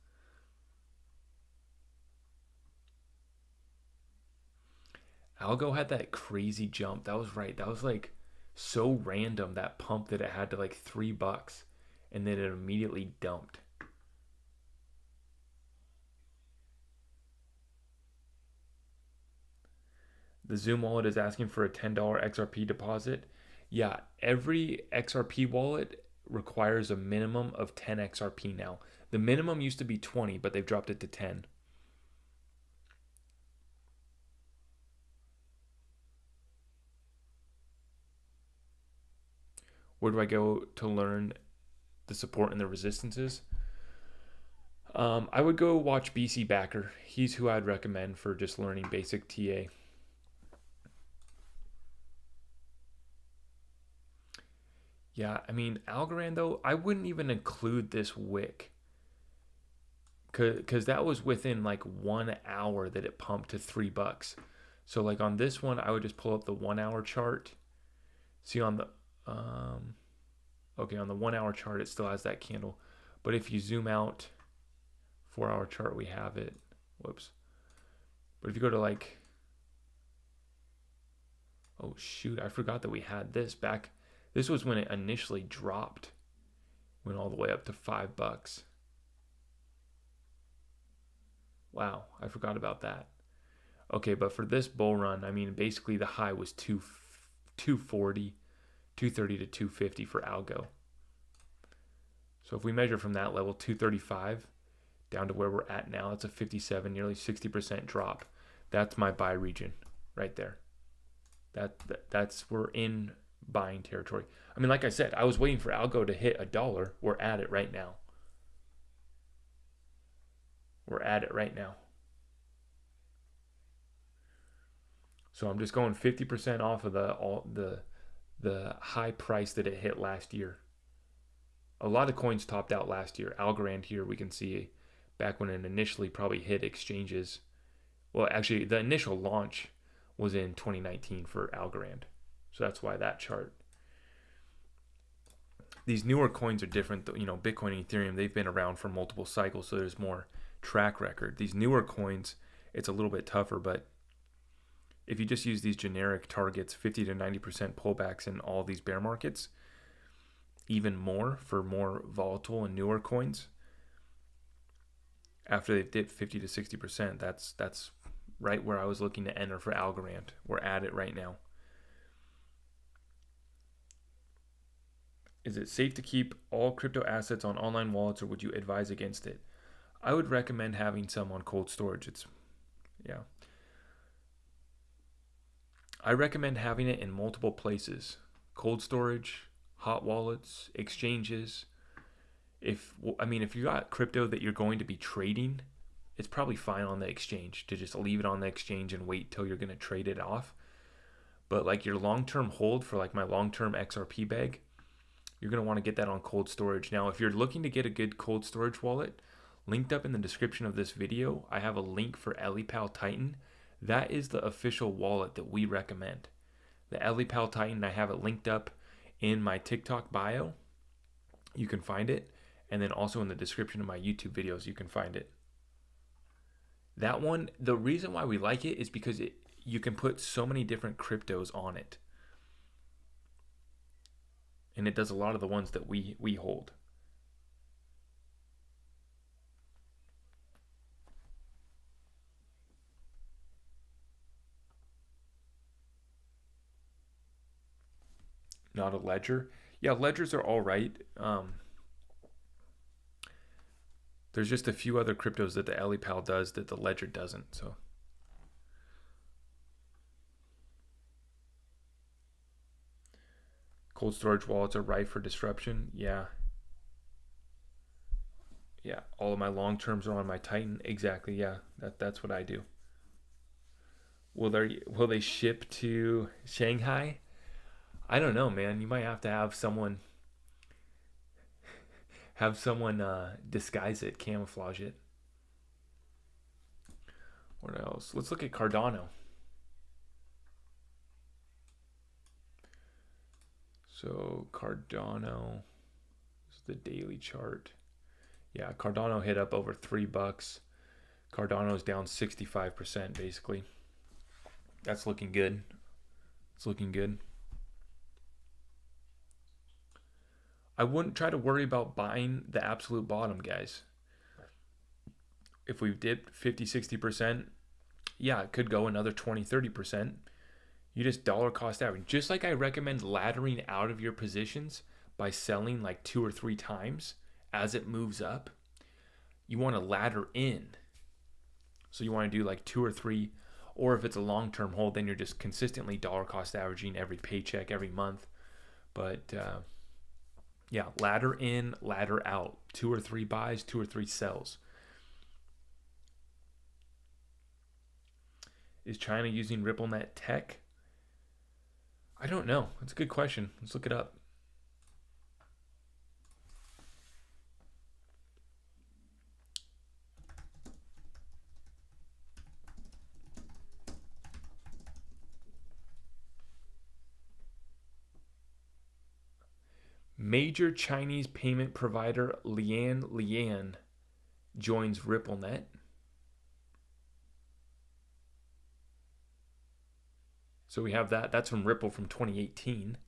Algo had that crazy jump. That was right. That was like so random, that pump that it had to like $3 and then it immediately dumped. The Zoom wallet is asking for a $10 XRP deposit. Yeah, every XRP wallet requires a minimum of 10 XRP now. The minimum used to be 20, but they've dropped it to 10. Where do I go to learn the support and the resistances? I would go watch BC Backer. He's who I'd recommend for just learning basic TA. Yeah, I mean, Algrand, though, I wouldn't even include this wick. Because that was within like 1 hour that it pumped to $3. So like on this one, I would just pull up the 1 hour chart. See on the... okay, on the 1 hour chart, it still has that candle. But if you zoom out, 4 hour chart, we have it. Whoops. But if you go to like... Oh, shoot, I forgot that we had this back... This was when it initially dropped. Went all the way up to $5. Wow, I forgot about that. Okay, but for this bull run, I mean, basically the high was 240, 230 to 250 for Algo. So if we measure from that level, 235, down to where we're at now, that's a 57, nearly 60% drop. That's my buy region right there. That's we're in buying territory. I mean, like I said, I was waiting for Algo to hit $1. We're at it right now. We're at it right now. So I'm just going 50% off of the high price that it hit last year. A lot of coins topped out last year. Algrand here we can see back when it initially probably hit exchanges. Well, actually, the initial launch was in 2019 for Algrand. So that's why that chart. These newer coins are different. You know, Bitcoin and Ethereum, they've been around for multiple cycles, so there's more track record. These newer coins, it's a little bit tougher, but if you just use these generic targets, 50 to 90% pullbacks in all these bear markets, even more for more volatile and newer coins, after they've dipped 50 to 60%, that's right where I was looking to enter for Algorand. We're at it right now. Is it safe to keep all crypto assets on online wallets, or would you advise against it? I would recommend having some on cold storage. I recommend having it in multiple places. Cold storage, hot wallets, exchanges. If you got crypto that you're going to be trading, it's probably fine on the exchange to just leave it on the exchange and wait till you're going to trade it off. But like your long-term hold for like my long-term XRP bag, you're going to want to get that on cold storage. Now, if you're looking to get a good cold storage wallet, linked up in the description of this video, I have a link for LiPal Titan. That is the official wallet that we recommend. The LiPal Titan, I have it linked up in my TikTok bio. You can find it. And then also in the description of my YouTube videos, you can find it. That one, the reason why we like it is because you can put so many different cryptos on it. And it does a lot of the ones that we hold. Not a ledger. Yeah, ledgers are all right. There's just a few other cryptos that the LiPal does that the ledger doesn't. So cold storage wallets are rife for disruption. Yeah, all of my long terms are on my Titan. Exactly. Yeah, that's what I do. Will they ship to Shanghai? I don't know, man. You might have to have someone disguise it, camouflage it. What else? Let's look at Cardano. So Cardano is the daily chart. Yeah, Cardano hit up over $3. Cardano's down 65% basically. That's looking good. It's looking good. I wouldn't try to worry about buying the absolute bottom, guys. If we dipped 50, 60%, yeah, it could go another 20, 30%. You just dollar cost average. Just like I recommend laddering out of your positions by selling like 2 or 3 times as it moves up, you want to ladder in. So you want to do like 2 or 3, or if it's a long-term hold, then you're just consistently dollar cost averaging every paycheck, every month. But yeah, ladder in, ladder out. 2 or 3 buys, 2 or 3 sells. Is China using RippleNet tech? I don't know. That's a good question. Let's look it up. Major Chinese payment provider Lian joins RippleNet. So we have that. That's from Ripple from 2018.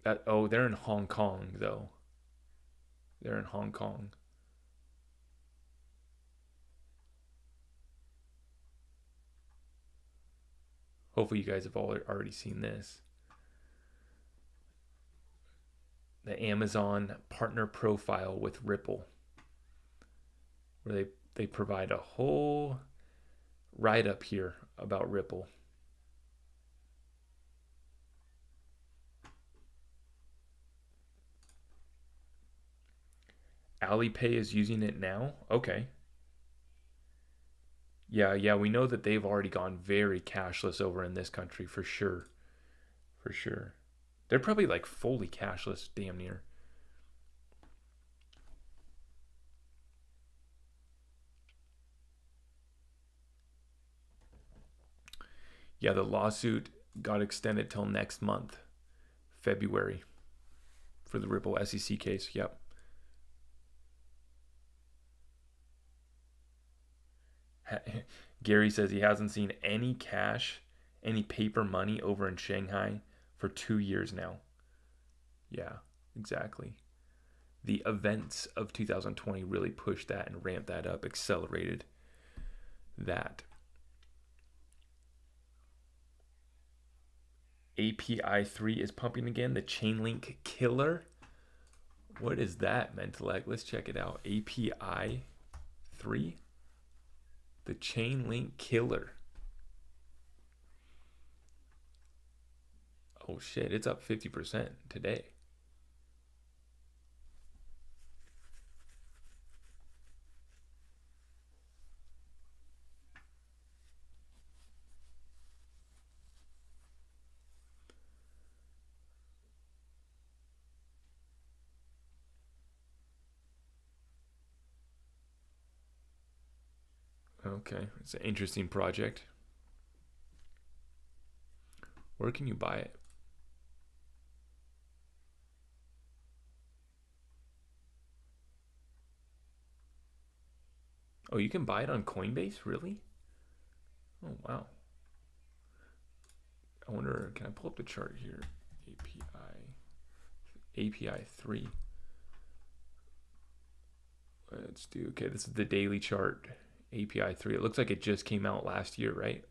They're in Hong Kong though. They're in Hong Kong. Hopefully you guys have already seen this. The Amazon partner profile with Ripple, where they provide a whole write-up here about Ripple. Alipay is using it now? Okay. Yeah, we know that they've already gone very cashless over in this country for sure. For sure. They're probably like fully cashless, damn near. Yeah, the lawsuit got extended till next month, February, for the Ripple SEC case. Yep. Gary says he hasn't seen any cash, any paper money over in Shanghai for 2 years now. Yeah, exactly. The events of 2020 really pushed that and ramped that up, accelerated that. API 3 is pumping again. The Chainlink killer. What is that, Mentalec? Let's check it out. API 3. The Chainlink killer. Oh shit, it's up 50% today. Okay, it's an interesting project. Where can you buy it? Oh, you can buy it on Coinbase? Really? Oh, wow. I wonder, can I pull up the chart here? API 3. Let's do, okay, this is the daily chart. API 3. It looks like it just came out last year, right?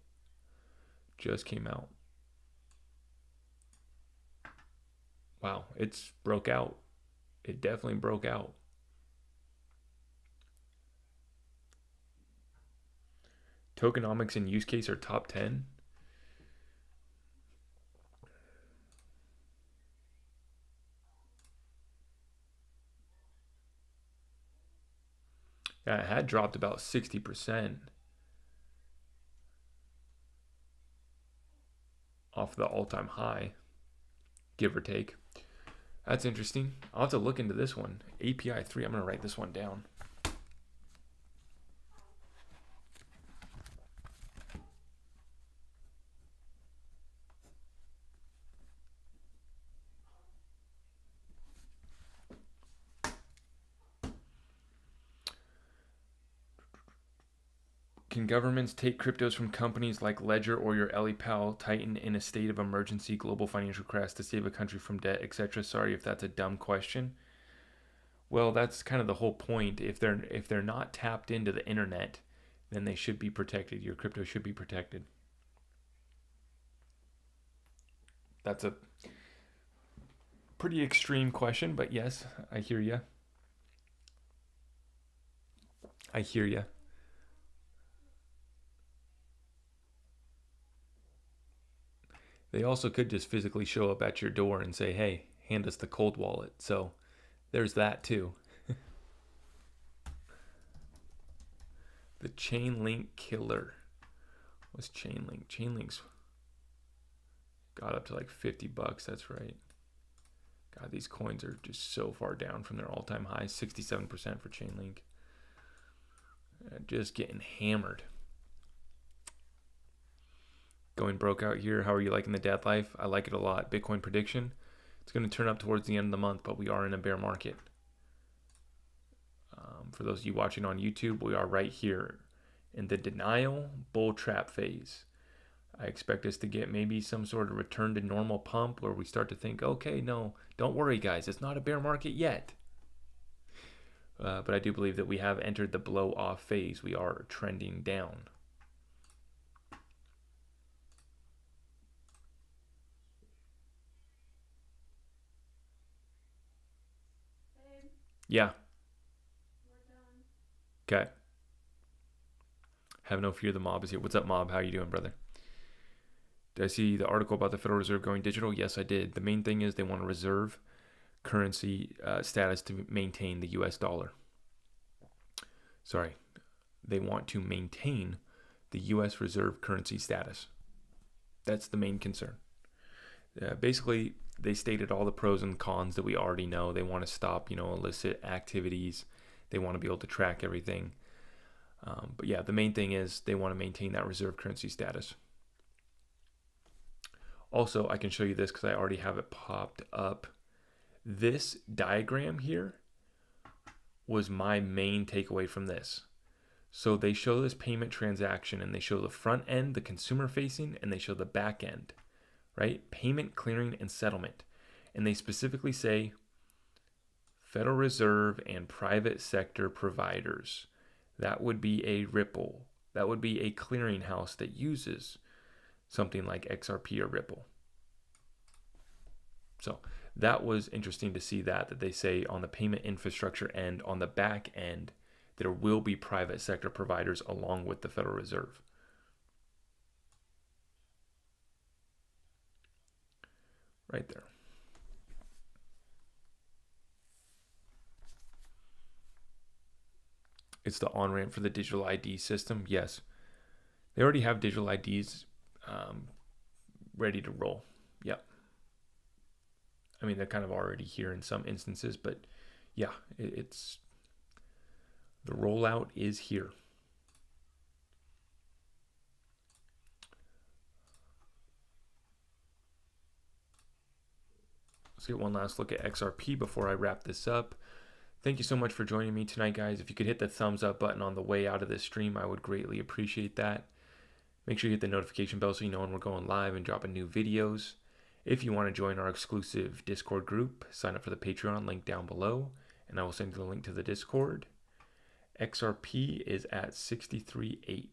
Just came out. Wow, it's broke out. It definitely broke out. Tokenomics and use case are top 10. Yeah, it had dropped about 60% off the all-time high, give or take. That's interesting. I'll have to look into this one. API 3, I'm going to write this one down. Can governments take cryptos from companies like Ledger or your LiPal, Titan in a state of emergency, global financial crash to save a country from debt, etc.? Sorry if that's a dumb question. Well, that's kind of the whole point. If they're not tapped into the internet, then they should be protected. Your crypto should be protected. That's a pretty extreme question, but yes, I hear you. I hear you. They also could just physically show up at your door and say, hey, hand us the cold wallet. So there's that too. The Chainlink killer. What's Chainlink? Chainlink's got up to like $50. That's right. God, these coins are just so far down from their all-time high. 67% for Chainlink. Just getting hammered. Going broke out here. How are you liking the dad life? I like it a lot. Bitcoin prediction. It's going to turn up towards the end of the month, but we are in a bear market. For those of you watching on YouTube, we are right here in the denial bull trap phase. I expect us to get maybe some sort of return to normal pump where we start to think, okay, no, don't worry, guys. It's not a bear market yet. But I do believe that we have entered the blow off phase. We are trending down. Yeah. Okay. Have no fear, the mob is here. What's up, mob? How you doing, brother? Did I see the article about the Federal Reserve going digital? Yes, I did. The main thing is they want to reserve currency status to maintain the US dollar. sorry, they want to maintain the U.S. reserve currency status. That's the main concern. Basically, they stated all the pros and cons that we already know. They want to stop, illicit activities. They want to be able to track everything. But yeah, the main thing is they want to maintain that reserve currency status. Also, I can show you this because I already have it popped up. This diagram here was my main takeaway from this. So they show this payment transaction, and they show the front end, the consumer facing, and they show the back end, right? Payment, clearing, and settlement. And they specifically say Federal Reserve and private sector providers. That would be a Ripple. That would be a clearinghouse that uses something like XRP or Ripple. So that was interesting to see that they say on the payment infrastructure end, on the back end, there will be private sector providers along with the Federal Reserve. Right there. It's the on-ramp for the digital ID system. Yes. They already have digital IDs ready to roll. Yep. I mean, they're kind of already here in some instances, but yeah, it's the rollout is here. Let's get one last look at XRP before I wrap this up. Thank you so much for joining me tonight, guys. If you could hit the thumbs up button on the way out of this stream, I would greatly appreciate that. Make sure you hit the notification bell so you know when we're going live and dropping new videos. If you want to join our exclusive Discord group, sign up for the Patreon link down below, and I will send you the link to the Discord. XRP is at 63.8.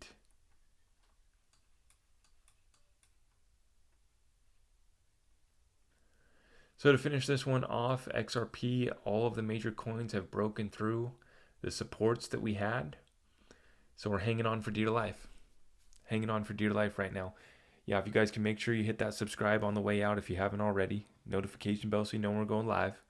So to finish this one off, XRP, all of the major coins have broken through the supports that we had. So we're hanging on for dear life. Hanging on for dear life right now. Yeah, if you guys can make sure you hit that subscribe on the way out if you haven't already. Notification bell so you know when we're going live.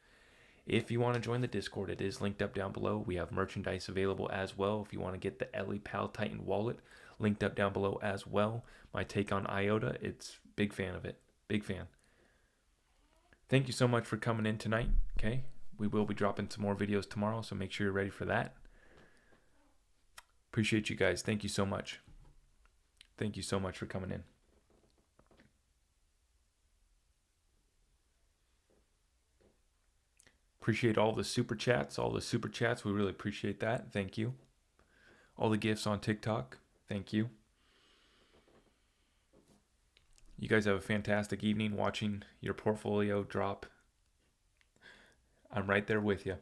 If you want to join the Discord, it is linked up down below. We have merchandise available as well. If you want to get the LI Titan wallet, linked up down below as well. My take on IOTA, it's big fan of it. Big fan. Thank you so much for coming in tonight. Okay, we will be dropping some more videos tomorrow, so make sure you're ready for that. Appreciate you guys. Thank you so much. Thank you so much for coming in. Appreciate all the super chats. We really appreciate that. Thank you. All the gifts on TikTok. Thank you. You guys have a fantastic evening watching your portfolio drop. I'm right there with you.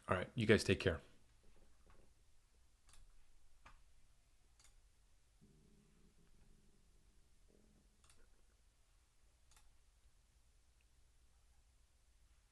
All right, you guys take care.